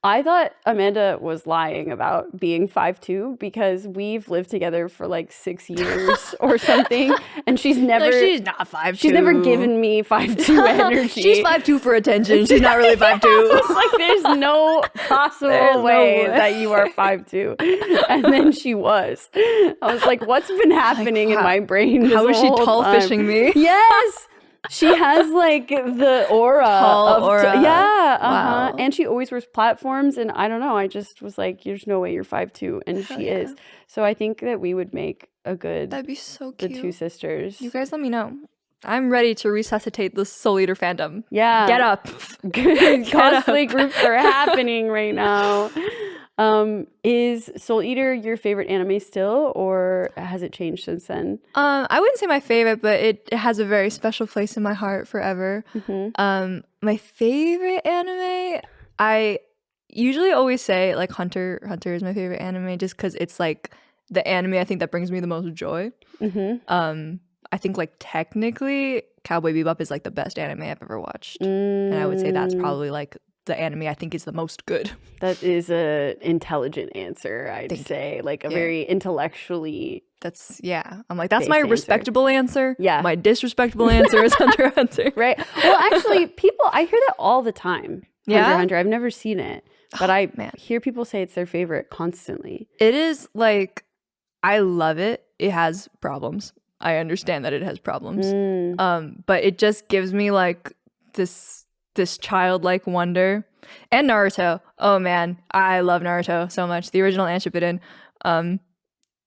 B: I thought Amanda was lying about being 5'2" because we've lived together for like 6 years or something, and she's never.
A: She's not 5'2".
B: She's never given me 5'2" energy.
A: She's 5'2" for attention. She's not really 5'2".
B: It's like there's no possible way that you are 5'2", and then she was. I was like, what's been happening in my brain?
A: How is she tall fishing me?
B: Yes. She has like the aura.
A: Tall aura.
B: Yeah.
A: Wow.
B: And she always wears platforms. And I don't know. I just was like, there's no way you're 5'2". And she is. So I think that we would make a good.
A: That'd be so cute.
B: The two sisters.
A: You guys let me know. I'm ready to resuscitate the Soul Eater fandom.
B: Yeah.
A: Get up.
B: Good cosplay groups are happening right now. Is Soul Eater your favorite anime still, or has it changed since then?
A: I wouldn't say my favorite, but it has a very special place in my heart forever. My favorite anime, I usually always say like Hunter is my favorite anime, just because it's like the anime I think that brings me the most joy. I think like technically Cowboy Bebop is like the best anime I've ever watched, and I would say that's probably like the anime I think is the most good.
B: That is a intelligent answer, I'd say. Like a very intellectually.
A: I'm like, that's my respectable answer.
B: Yeah.
A: My disrespectable answer is Hunter x Hunter.
B: Right. Well, actually, I hear that all the time. Hunter x Hunter. I've never seen it, but I hear people say it's their favorite constantly.
A: It is like, I love it. It has problems. I understand that it has problems. But it just gives me like this childlike wonder. And Naruto. Oh man, I love Naruto so much. The original and Shippuden.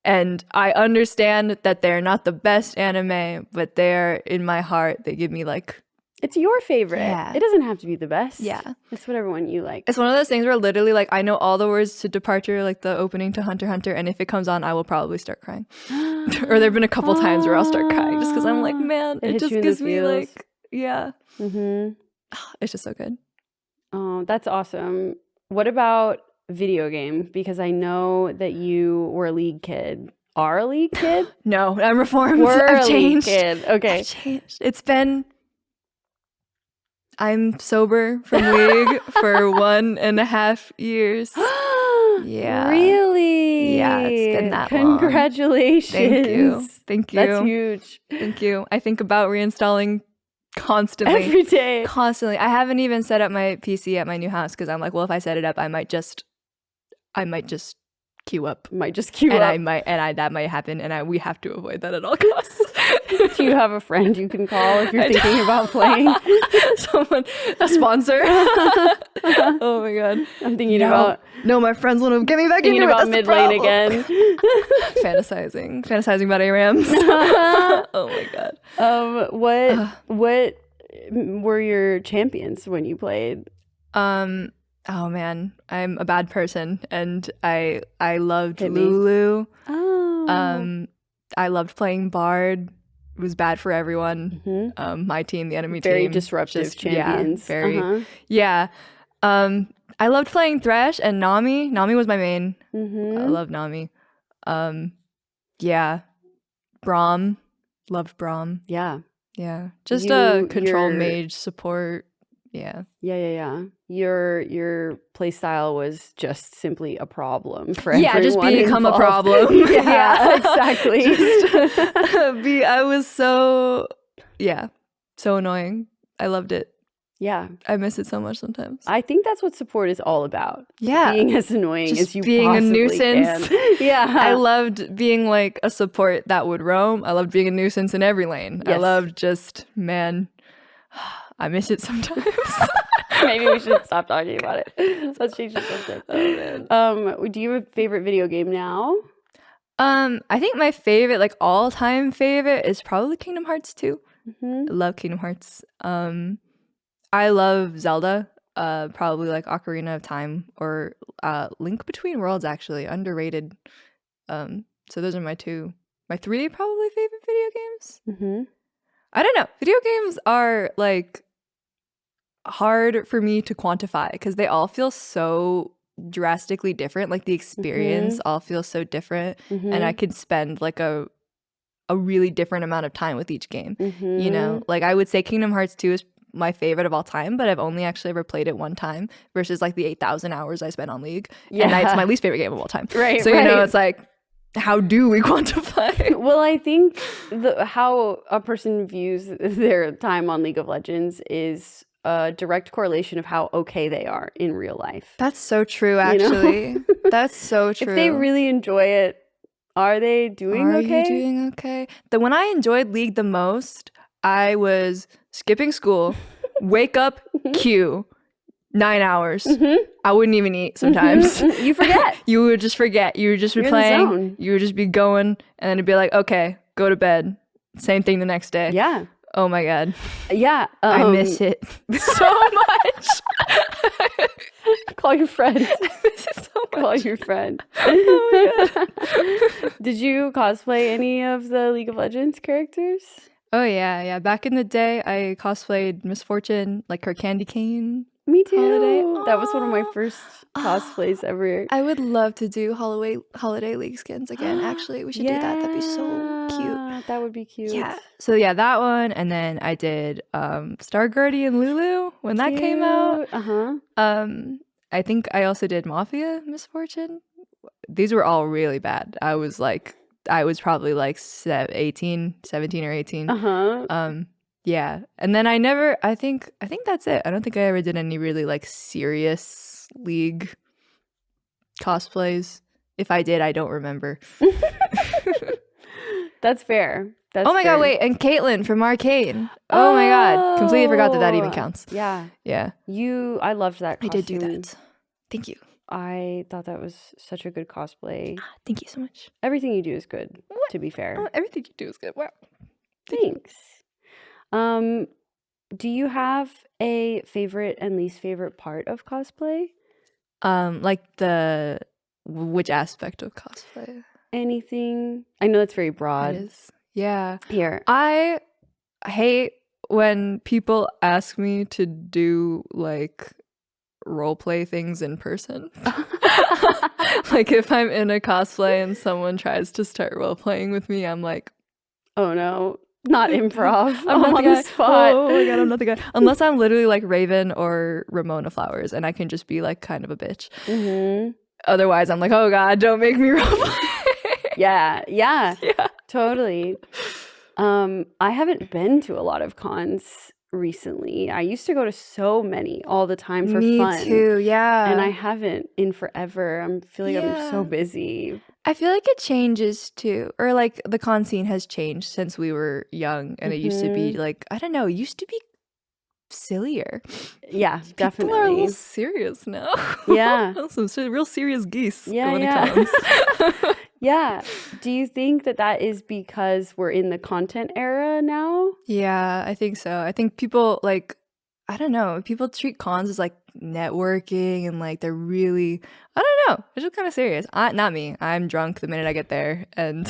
A: And I understand that they're not the best anime, but they're in my heart. They give me like...
B: It's your favorite.
A: Yeah.
B: It doesn't have to be the best.
A: Yeah.
B: It's whatever one you like.
A: It's one of those things where literally like I know all the words to Departure, like the opening to Hunter x Hunter, and if it comes on, I will probably start crying. Or there've been a couple times where I'll start crying just because I'm like, man, it just gives me like... Yeah. It's just so good.
B: Oh, that's awesome. What about video game? Because I know that you were a League kid. Are a League kid?
A: No, I'm reformed.
B: I've
A: changed.
B: League kid. Okay.
A: I've changed. It's been... I'm sober from League for 1.5 years. Yeah.
B: Really?
A: Yeah, it's been that long.
B: Congratulations.
A: Thank you.
B: That's huge.
A: Thank you. I think about reinstalling constantly.
B: Every day.
A: Constantly. I haven't even set up my PC at my new house because I'm like, well, if I set it up, I might just queue up. That might happen, and we have to avoid that at all costs.
B: Do you have a friend you can call if you're thinking about playing?
A: Someone, a sponsor. Oh my god.
B: I'm thinking about...
A: No, my friends want to get me back into it.
B: About mid lane again.
A: Fantasizing about ARAMs. Oh my god.
B: What were your champions when you played?
A: I Oh man, I'm a bad person, and I loved
B: Hit me.
A: Lulu.
B: Oh.
A: I loved playing Bard. It was bad for everyone. My team, the enemy team.
B: Very disruptive champions.
A: Yeah, very. Yeah. I loved playing Thresh and Nami. Nami was my main. I love Nami. Yeah. Braum. Loved Braum.
B: Yeah.
A: Yeah. Just a control mage support. Yeah.
B: Yeah. Your play style was just simply a problem for everyone.
A: Yeah, just become
B: involved.
A: a problem.
B: Yeah, exactly.
A: I was so annoying. I loved it.
B: Yeah.
A: I miss it so much sometimes.
B: I think that's what support is all about.
A: Yeah.
B: Being as annoying
A: just
B: as you
A: being
B: possibly
A: a nuisance.
B: can. Yeah.
A: I loved being like a support that would roam. I loved being a nuisance in every lane.
B: Yes.
A: I loved just, man, I miss it sometimes.
B: Maybe we should stop talking about it. Let's change the subject. Oh, man. Do you have a favorite video game now?
A: I think my favorite, like all-time favorite, is probably Kingdom Hearts 2.
B: Mm-hmm.
A: I love Kingdom Hearts. I love Zelda. Probably like Ocarina of Time or Link Between Worlds, actually underrated. So those are my 3 probably favorite video games.
B: Mm-hmm.
A: I don't know. Video games are like hard for me to quantify because they all feel so drastically different. Like the experience all feels so different, and I could spend like a really different amount of time with each game. You know, like I would say Kingdom Hearts 2 is my favorite of all time, but I've only actually ever played it one time versus like the 8,000 hours I spent on League. Yeah. And it's my least favorite game of all time.
B: Right.
A: So, you know, it's like, how do we quantify?
B: Well, I think how a person views their time on League of Legends is a direct correlation of how okay they are in real life.
A: That's so true, actually. You know? That's so true.
B: If they really enjoy it, are they doing okay?
A: Are you doing okay? When I enjoyed League the most, I was skipping school, wake up, queue, 9 hours. I wouldn't even eat sometimes.
B: You forget.
A: You would just forget. You would just be playing. You would just be going, and then it'd be like, okay, go to bed. Same thing the next day.
B: Yeah.
A: Oh my God.
B: Yeah.
A: I miss it so much.
B: Call your friend.
A: I miss it so much.
B: Call your friend.
A: Oh my God.
B: Did you cosplay any of the League of Legends characters?
A: Oh yeah. Back in the day, I cosplayed Miss Fortune, like her candy cane.
B: Me too.
A: Holiday.
B: That was one of my first cosplays ever.
A: I would love to do holiday League skins again. Actually, we should do that. That'd be so cute.
B: That would be cute.
A: Yeah. So yeah, that one, and then I did Star Guardian Lulu when that came out. I think I also did Mafia Miss Fortune. These were all really bad. I was probably like 17 or 18. Yeah. And then I think that's it. I don't think I ever did any really like serious League cosplays. If I did, I don't remember.
B: That's fair.
A: Oh my God, wait, and Caitlin from Arcane. Oh my God. Completely forgot that even counts.
B: Yeah.
A: Yeah.
B: I loved that costume.
A: I did do that. Thank you.
B: I thought that was such a good cosplay.
A: Thank you so much.
B: Everything you do is good, to be fair.
A: Oh, everything you do is good. Wow.
B: Thanks. Do you have a favorite and least favorite part of cosplay?
A: Like which aspect of cosplay?
B: Anything. I know that's very broad.
A: It is. Yeah.
B: Here.
A: I hate when people ask me to do like role play things in person. Like if I'm in a cosplay and someone tries to start role playing with me, I'm like,
B: oh no. Not improv.
A: I'm not
B: on
A: the guy.
B: The spot.
A: Oh my God, I'm not the guy. Unless I'm literally like Raven or Ramona Flowers, and I can just be like kind of a bitch. Otherwise, I'm like, oh God, don't make me roleplay.
B: Yeah, totally. I haven't been to a lot of cons recently. I used to go to so many all the time for fun.
A: Me too, yeah.
B: And I haven't in forever. I feel like I'm so busy.
A: I feel like it changes too. Or like the con scene has changed since we were young. And it used to be like, I don't know, it used to be sillier.
B: Yeah, definitely.
A: People are a little serious now.
B: Yeah.
A: Some real serious geese.
B: Yeah. Yeah. Do you think that is because we're in the content era now?
A: Yeah, I think so. I think people like, I don't know. People treat cons as like networking and like they're really, I don't know. It's just kind of serious. Not me. I'm drunk the minute I get there and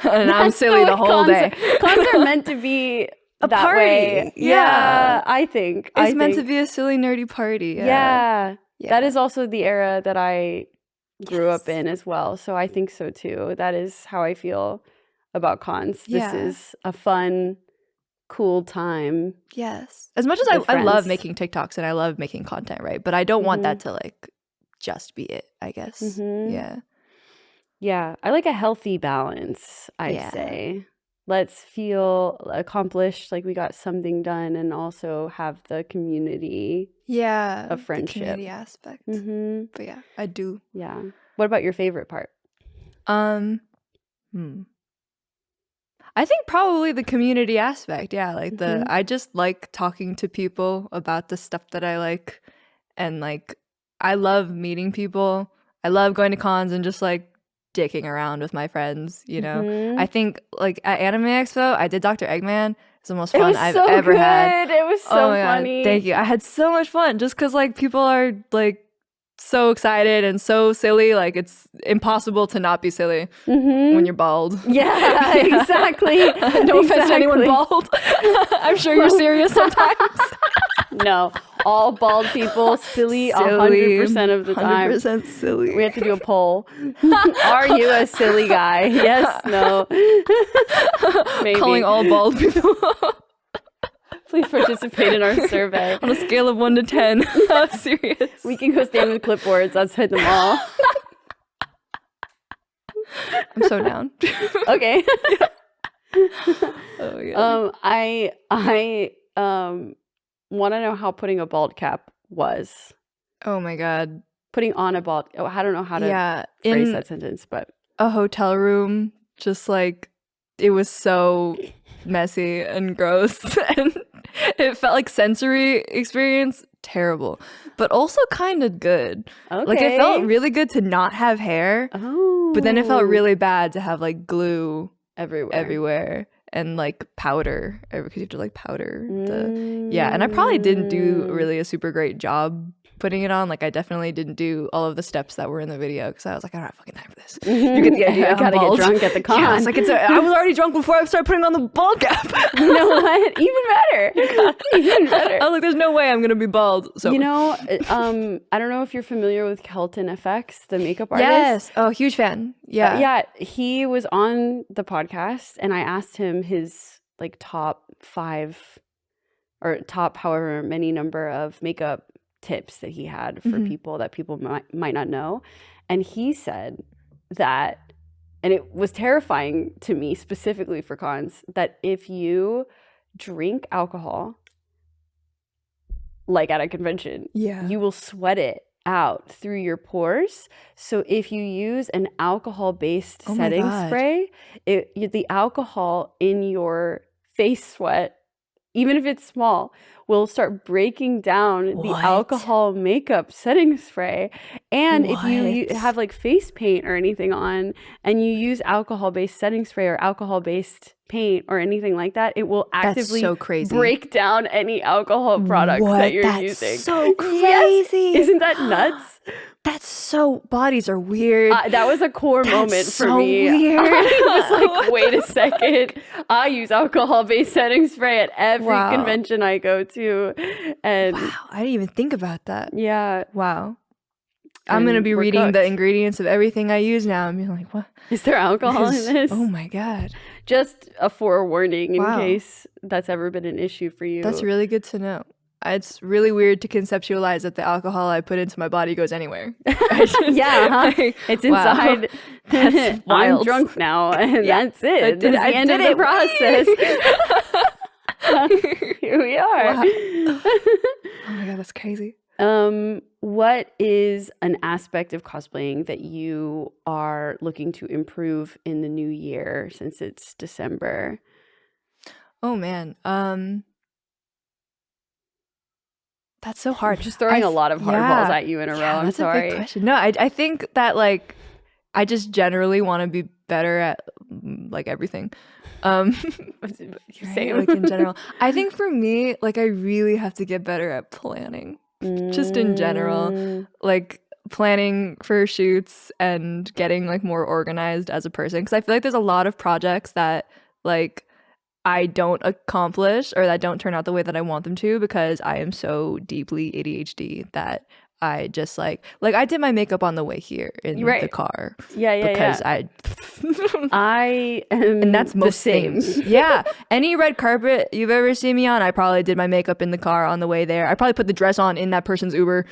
A: and I'm silly the whole day.
B: Cons are meant to be
A: a
B: that
A: party.
B: way. Yeah, I think.
A: It's meant to be a silly, nerdy party.
B: Yeah. That is also the era that I grew up in as well. So I think so too. That is how I feel about cons. This is a fun, cool time.
A: Yes. As much as I love making TikToks and I love making content, right? But I don't want that to like just be it, I guess. Yeah.
B: Yeah. I like a healthy balance, I'd say. Let's feel accomplished, like we got something done, and also have the community of friendship.
A: The community aspect. But yeah, I do.
B: Yeah. What about your favorite part?
A: I think probably the community aspect. Yeah, like I just like talking to people about the stuff that I like, and like I love meeting people. I love going to cons and just like dicking around with my friends, you know. I think like at Anime Expo, I did Dr. Eggman. It's the most fun I've ever had.
B: It was so funny.
A: Thank you. I had so much fun just because like people are like so excited and so silly. Like it's impossible to not be silly when you're bald.
B: Yeah, exactly.
A: No offense to anyone bald. I'm sure you're serious sometimes.
B: No, all bald people silly 100% of the time.
A: 100% silly.
B: We have to do a poll. Are you a silly guy? Yes, no. Maybe.
A: Calling all bald people.
B: Please participate in our survey.
A: On a scale of 1 to 10. How serious?
B: We can go stand with clipboards outside the mall.
A: I'm so down.
B: Okay.
A: Oh my God.
B: I want to know how putting a bald cap was.
A: Oh my God.
B: Putting on a bald... Oh, I don't know how to phrase that sentence, but...
A: A hotel room, just like, it was so messy and gross. And it felt like sensory experience terrible, but also kind of good.
B: Okay.
A: Like it felt really good to not have hair, but then it felt really bad to have like glue everywhere and like powder because you have to like powder and I probably didn't do really a super great job putting it on. Like I definitely didn't do all of the steps that were in the video because I was like, I don't have fucking time for this. You get the idea.
B: I gotta get drunk at the con.
A: Yeah, I was already drunk before I started putting on the bald cap.
B: You know what? Even better. Even better.
A: I was like, there's no way I'm gonna be bald. So
B: you know, I don't know if you're familiar with Kelton FX, the makeup artist.
A: Yes. Oh, huge fan. Yeah.
B: Yeah. He was on the podcast and I asked him his like top 5 or top however many number of makeup tips that he had for people that people might not know. And he said that, and it was terrifying to me specifically for cons, that if you drink alcohol, like at a convention, you will sweat it out through your pores. So if you use an alcohol-based setting spray, the alcohol in your face sweat, even if it's small, will start breaking down the alcohol makeup setting spray. And if you have like face paint or anything on and you use alcohol-based setting spray or alcohol-based paint or anything like that, it will actively break down any alcohol products that you're using.
A: That's so crazy.
B: Yes. Isn't that nuts?
A: That's so, bodies are weird.
B: That was a core moment for me.
A: Weird.
B: I was like, wait a second. I use alcohol-based setting spray at every convention I go to. And
A: wow, I didn't even think about that.
B: Yeah.
A: Wow. I'm going to be reading the ingredients of everything I use now and being like, what?
B: Is there alcohol in this?
A: Oh my God.
B: Just a forewarning in case that's ever been an issue for you.
A: That's really good to know. It's really weird to conceptualize that the alcohol I put into my body goes anywhere.
B: It's inside.
A: That's wild.
B: I'm drunk now, and that's it. That's the end of the process. Here we are.
A: Wow. Oh my God, that's crazy.
B: What is an aspect of cosplaying that you are looking to improve in the new year since it's December?
A: Oh man. That's so hard.
B: Just throwing a lot of hardballs at you in a row. I'm sorry.
A: That's a big question. No, I think that like I just generally want to be better at like everything.
B: Same.
A: Like in general. I think for me, like I really have to get better at planning. Just in general. Like planning for shoots and getting like more organized as a person. Because I feel like there's a lot of projects that like I don't accomplish or that don't turn out the way that I want them to because I am so deeply ADHD that I just like I did my makeup on the way here in the car. Because
B: I am
A: and that's most
B: the same.
A: things. Yeah. Any red carpet you've ever seen me on, I probably did my makeup in the car on the way there. I probably put the dress on in that person's Uber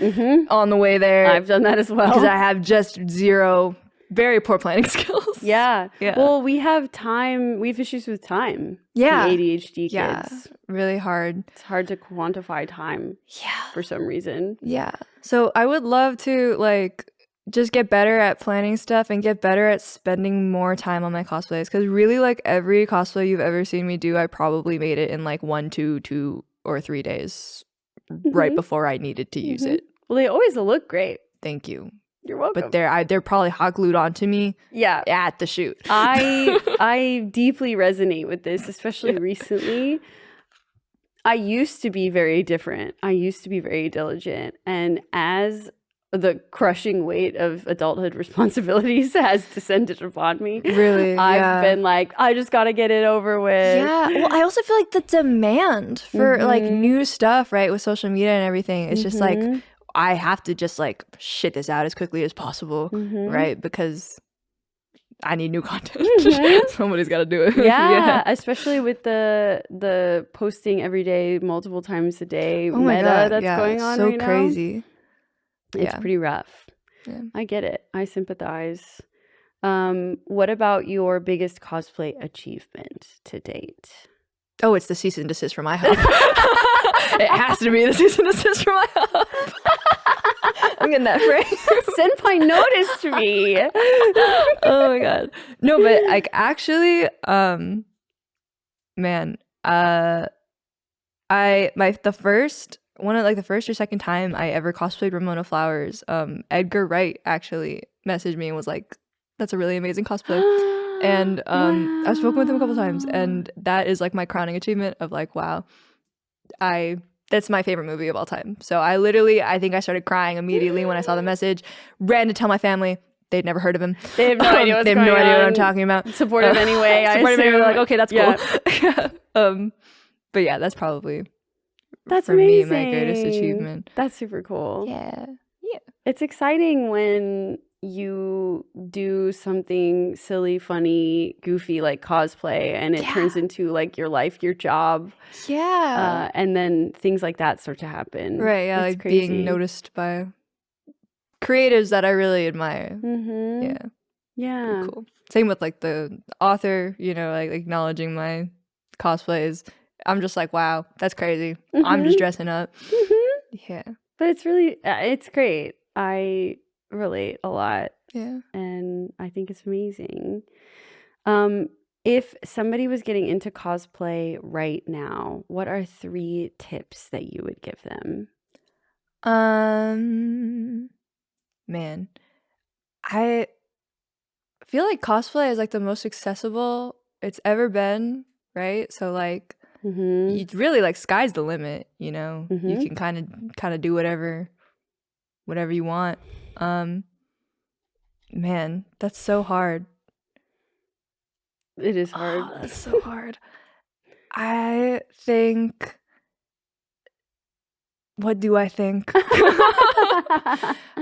A: on the way there.
B: I've done that as well.
A: Because I have just zero, very poor planning skills.
B: Yeah. Well, we have time. We have issues with time.
A: Yeah.
B: The ADHD kids.
A: Yeah. Really hard.
B: It's hard to quantify time.
A: Yeah.
B: For some reason.
A: Yeah. So I would love to like just get better at planning stuff and get better at spending more time on my cosplays. Because really like every cosplay you've ever seen me do, I probably made it in like 1, 2 or 3 days right before I needed to use it.
B: Well, they always look great.
A: Thank you.
B: You're welcome.
A: But they're probably hot glued onto me.
B: Yeah.
A: At the shoot.
B: I deeply resonate with this, especially recently. I used to be very different. I used to be very diligent. And as the crushing weight of adulthood responsibilities has descended upon me.
A: Really?
B: I've been like, I just got to get it over with.
A: Yeah. Well, I also feel like the demand for like new stuff, right, with social media and everything, it's just like, I have to just like shit this out as quickly as possible, right? Because I need new content. Somebody's got to do it.
B: Yeah, especially with the posting every day, multiple times a day meta that's going on right now. So
A: crazy.
B: It's pretty rough. Yeah. I get it. I sympathize. What about your biggest cosplay achievement to date?
A: Oh, it's the cease and desist from IHOP. It has to be the cease and desist from IHOP. I'm getting that phrase.
B: Senpai noticed me.
A: Oh my god. No, but like actually, man, the first or second time I ever cosplayed Ramona Flowers, Edgar Wright actually messaged me and was like, "That's a really amazing cosplay." And I've spoken with him a couple times, and that is like my crowning achievement of like, wow, that's my favorite movie of all time. So I think I started crying immediately when I saw the message. Ran to tell my family. They'd never heard of him.
B: They have no idea what's going on.
A: They have no idea what I'm talking about.
B: Supportive anyway.
A: Supportive anyway. Like, okay, that's cool. But yeah, that's probably
B: for
A: amazing. Me my greatest achievement.
B: That's super cool.
A: Yeah.
B: It's exciting when you do something silly, funny, goofy like cosplay, and it turns into like your life, your job.
A: Yeah.
B: And then things like that start to happen.
A: Right. Yeah.
B: It's
A: like
B: crazy.
A: Being noticed by creatives that I really admire.
B: Yeah.
A: Cool. Same with like the author, like acknowledging my cosplays. I'm just like, wow, that's crazy. I'm just dressing up. Yeah.
B: But it's really, it's great. I relate a lot.
A: Yeah.
B: And I think it's amazing. If somebody was getting into cosplay right now, what are 3 tips that you would give them?
A: Man, I feel like cosplay is like the most accessible it's ever been, right? So like you really like sky's the limit, you can kind of do whatever you want. Man, that's so hard.
B: It is hard.
A: Oh, that's so hard. I think. What do I think?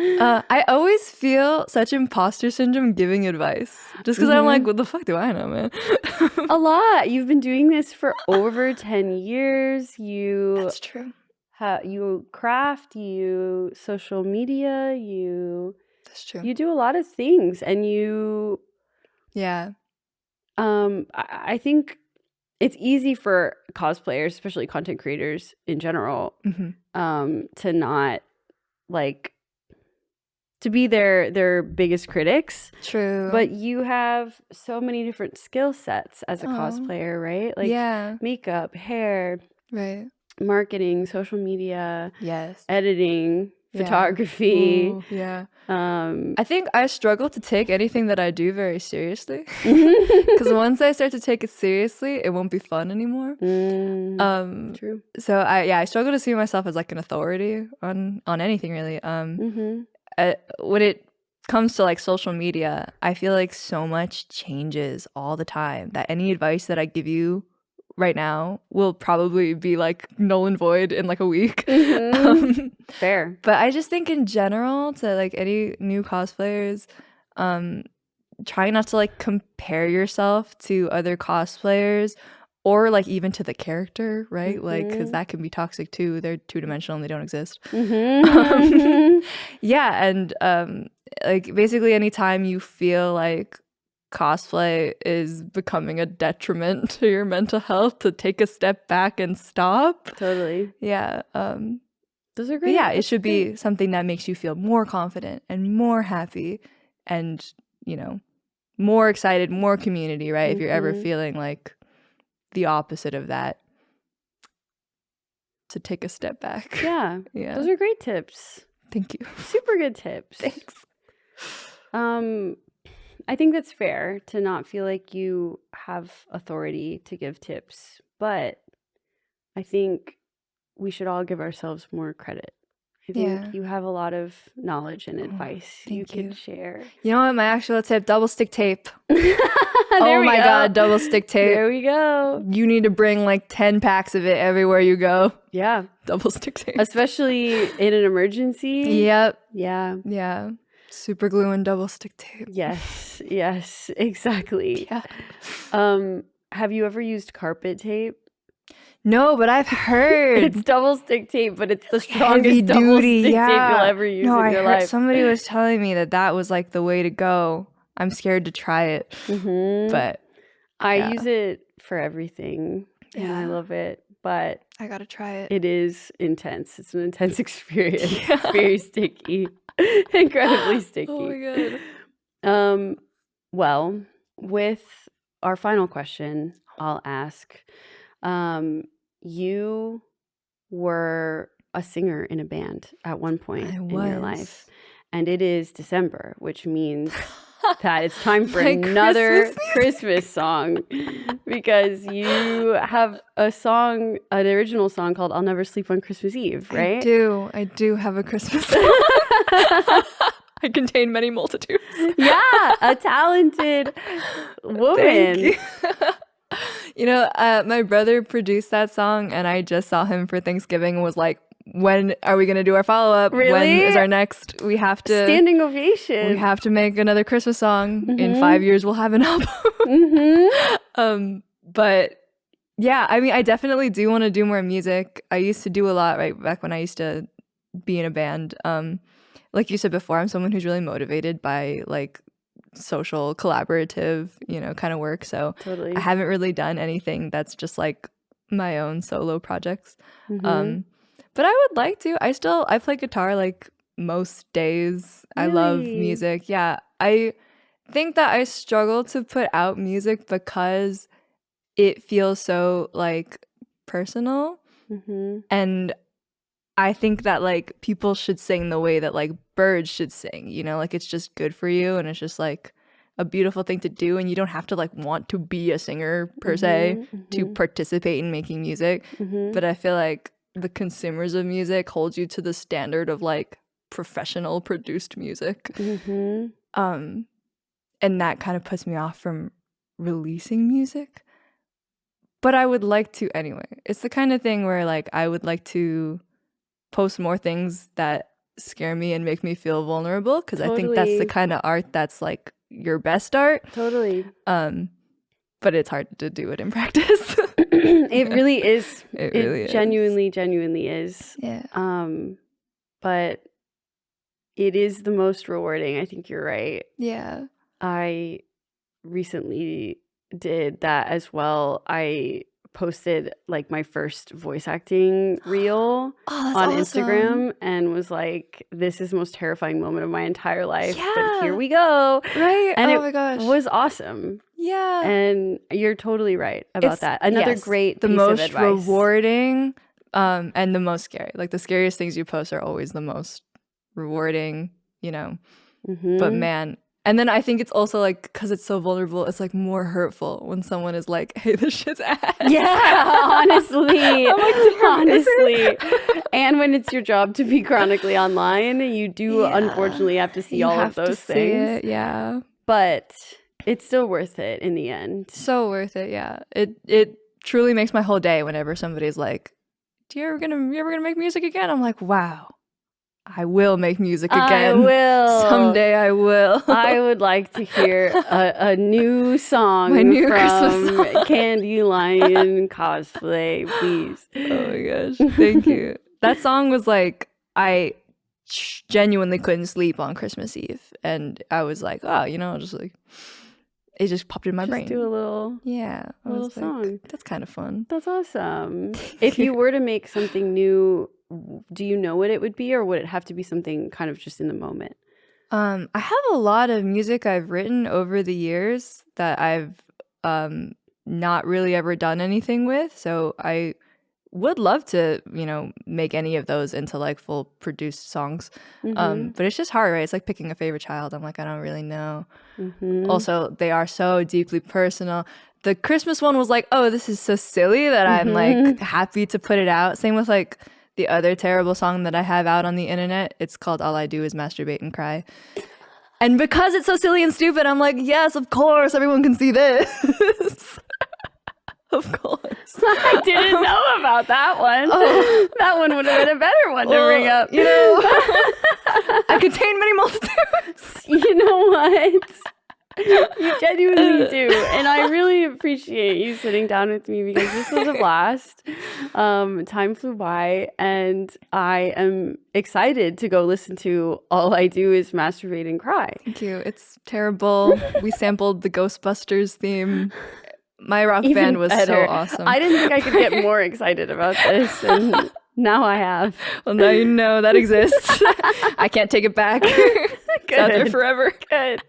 A: I always feel such imposter syndrome giving advice. Just because I'm like, what the fuck do I know, man?
B: A lot. You've been doing this for over 10 years.
A: That's true.
B: You craft, you social media,
A: That's true.
B: You do a lot of things, and you.
A: Yeah.
B: I think it's easy for cosplayers, especially content creators in general, to not to be their biggest critics.
A: True.
B: But you have so many different skill sets as a cosplayer, right? Like makeup, hair,
A: right,
B: marketing, social media,
A: yes,
B: editing, photography.
A: Ooh, yeah. I think I struggle to take anything that I do very seriously. Because once I start to take it seriously, it won't be fun anymore.
B: True.
A: So I struggle to see myself as like an authority on anything really. When it comes to like social media, I feel like so much changes all the time that any advice that I give you right now will probably be like null and void in like a week.
B: Fair.
A: But I just think in general to like any new cosplayers, try not to like compare yourself to other cosplayers or like even to the character, right? Like, because that can be toxic too. They're two-dimensional and they don't exist. Yeah, and like basically anytime you feel like cosplay is becoming a detriment to your mental health, to take a step back and stop.
B: Totally.
A: Yeah.
B: Those are great.
A: Yeah, it should be something that makes you feel more confident and more happy and, you know, more excited, more community, right? If you're ever feeling like the opposite of that, to take a step back.
B: Yeah.
A: Yeah.
B: Those are great tips.
A: Thank you.
B: Super good tips.
A: Thanks.
B: I think that's fair to not feel like you have authority to give tips, but I think we should all give ourselves more credit. I think you have a lot of knowledge and advice you can share.
A: You know what? My actual tip, double stick tape. Oh my God, double stick tape.
B: There we go.
A: You need to bring like 10 packs of it everywhere you go.
B: Yeah.
A: Double stick tape.
B: Especially in an emergency.
A: Yep.
B: Yeah.
A: Yeah. Super glue and double stick tape.
B: Yes. Yes, exactly.
A: Yeah.
B: Have you ever used carpet tape?
A: No, but I've heard.
B: It's double stick tape, but it's the strongest double stick tape you'll ever use in your life.
A: Somebody was telling me that was like the way to go. I'm scared to try it. But
B: I use it for everything. And I love it. But
A: I gotta try it.
B: It is intense. It's an intense experience. It's very sticky. Incredibly sticky.
A: Oh my
B: God. Well, with our final question, I'll ask. You were a singer in a band at one point in your life. And it is December, which means that it's time for another Christmas song, because you have an original song called I'll Never Sleep on Christmas Eve, right?
A: I do have a Christmas song. I contain many multitudes.
B: Yeah, a talented woman.
A: Thank you. You know, my brother produced that song and I just saw him for Thanksgiving and was like, when are we going to do our follow-up?
B: Really?
A: When is our next? We have to...
B: Standing ovation.
A: We have to make another Christmas song. In 5 years, we'll have an album. But yeah, I mean, I definitely do want to do more music. I used to do a lot right back when I used to be in a band. Like you said before, I'm someone who's really motivated by like social, collaborative, you know, kind of work. So I haven't really done anything that's just like my own solo projects. But I would like to. I play guitar like most days. Really? I love music. Yeah. I think that I struggle to put out music because it feels so like personal. And I think that like people should sing the way that like birds should sing, you know, like it's just good for you and it's just like a beautiful thing to do, and you don't have to like want to be a singer per se to participate in making music. But I feel like the consumers of music hold you to the standard of like professional produced music. And that kind of puts me off from releasing music. But I would like to anyway. It's the kind of thing where like I would like to post more things that scare me and make me feel vulnerable, because I think that's the kind of art that's like your best art. But it's hard to do it in practice.
B: It really is.
A: It really is.
B: Genuinely is.
A: Yeah.
B: But it is the most rewarding. I think you're right.
A: Yeah.
B: I recently did that as well. I posted like my first voice acting reel on Instagram and was like, this is the most terrifying moment of my entire life. Yeah. But here we go.
A: Right.
B: And
A: oh my gosh.
B: It was awesome.
A: Yeah.
B: And you're totally right about that. Another great
A: the
B: piece
A: most
B: of advice.
A: Rewarding and the most scary. Like the scariest things you post are always the most rewarding, you know. But man, and then I think it's also like, because it's so vulnerable, it's like more hurtful when someone is like, hey, this shit's ass.
B: Yeah, honestly.
A: I'm like, damn,
B: honestly. And when it's your job to be chronically online, you do unfortunately have to see all of those things.
A: Yeah.
B: But it's still worth it in the end.
A: So worth it, yeah. It truly makes my whole day whenever somebody's like, you ever gonna make music again? I'm like, wow. I will make music again.
B: I will.
A: Someday I will.
B: I would like to hear a new song
A: My new
B: from
A: Christmas song.
B: Candylion cosplay, please.
A: Oh my gosh. Thank you. That song was like, I genuinely couldn't sleep on Christmas Eve. And I was like, oh, just like, it just popped in my brain.
B: Do a little
A: song. That's kind of fun.
B: That's awesome. If you were to make something new, do you know what it would be, or would it have to be something kind of just in the moment?
A: I have a lot of music I've written over the years that I've not really ever done anything with. So I would love to, make any of those into like full produced songs. But it's just hard, right? It's like picking a favorite child. I'm like, I don't really know. Also, they are so deeply personal. The Christmas one was like, oh, this is so silly that I'm like happy to put it out. Same with like the other terrible song that I have out on the internet. It's called All I Do Is Masturbate and Cry. And because it's so silly and stupid, I'm like, yes, of course, everyone can see this. Of course.
B: I didn't know about that one. Oh. That one would have been a better one to bring up.
A: I contain many multitudes.
B: You know what? You genuinely do. And I really appreciate you sitting down with me, because this was a blast. Time flew by, and I am excited to go listen to All I Do Is Masturbate and Cry.
A: Thank you. It's terrible. We sampled the Ghostbusters theme. My rock band was so awesome.
B: I didn't think I could get more excited about this, and now I have.
A: Well, now you know that exists. I can't take it back. It's out there forever.
B: Good.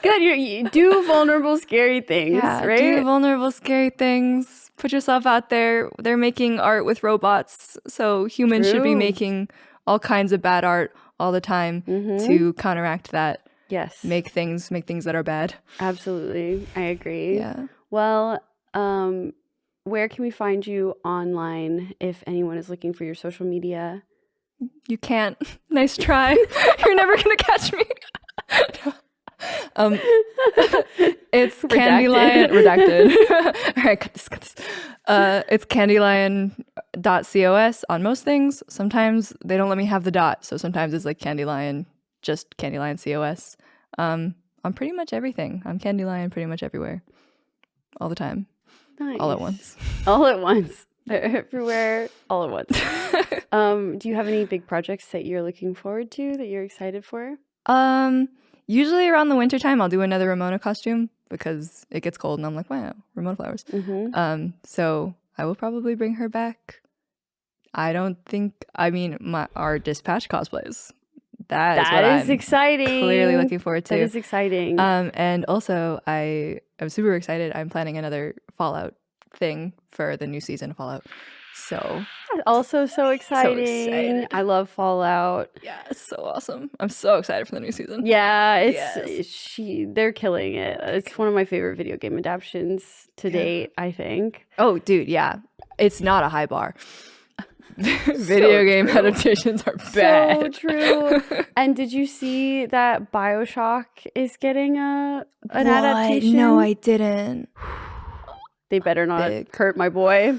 B: You do vulnerable, scary things, right?
A: Do vulnerable, scary things. Put yourself out there. They're making art with robots, so humans should be making all kinds of bad art all the time to counteract that.
B: Yes.
A: Make things that are bad.
B: Absolutely. I agree.
A: Yeah.
B: Well, where can we find you online if anyone is looking for your social media?
A: You can't. Nice try. You're never gonna catch me. It's Candylion redacted. All right, cut this. It's candylion.cos on most things. Sometimes they don't let me have the dot, so sometimes it's like Candylion, just Candylion COS. On pretty much everything. I'm Candylion pretty much everywhere. All the time.
B: Nice.
A: All at once.
B: All at once. They're everywhere, all at once. Do you have any big projects that you're looking forward to, that you're excited for?
A: Usually around the wintertime, I'll do another Ramona costume because it gets cold and I'm like, wow, Ramona Flowers. So I will probably bring her back. Our Dispatch cosplays. That is exciting. Clearly looking forward to.
B: That is exciting.
A: And also, I'm super excited. I'm planning another Fallout thing for the new season of Fallout. So
B: also so exciting. I love Fallout.
A: Yeah, it's so awesome. I'm so excited for the new season.
B: Yeah, they're killing it. It's one of my favorite video game adaptations to date, I think.
A: Oh, dude, yeah. It's not a high bar. Video game adaptations are bad.
B: So true. And did you see that BioShock is getting an adaptation?
A: No, I didn't.
B: They better not hurt my boy.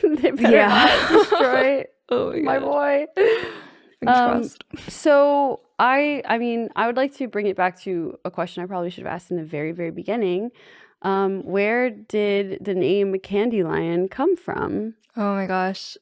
B: They better not destroy my boy. So I would like to bring it back to a question I probably should have asked in the very, very beginning. Where did the name Candylion come from?
A: Oh my gosh.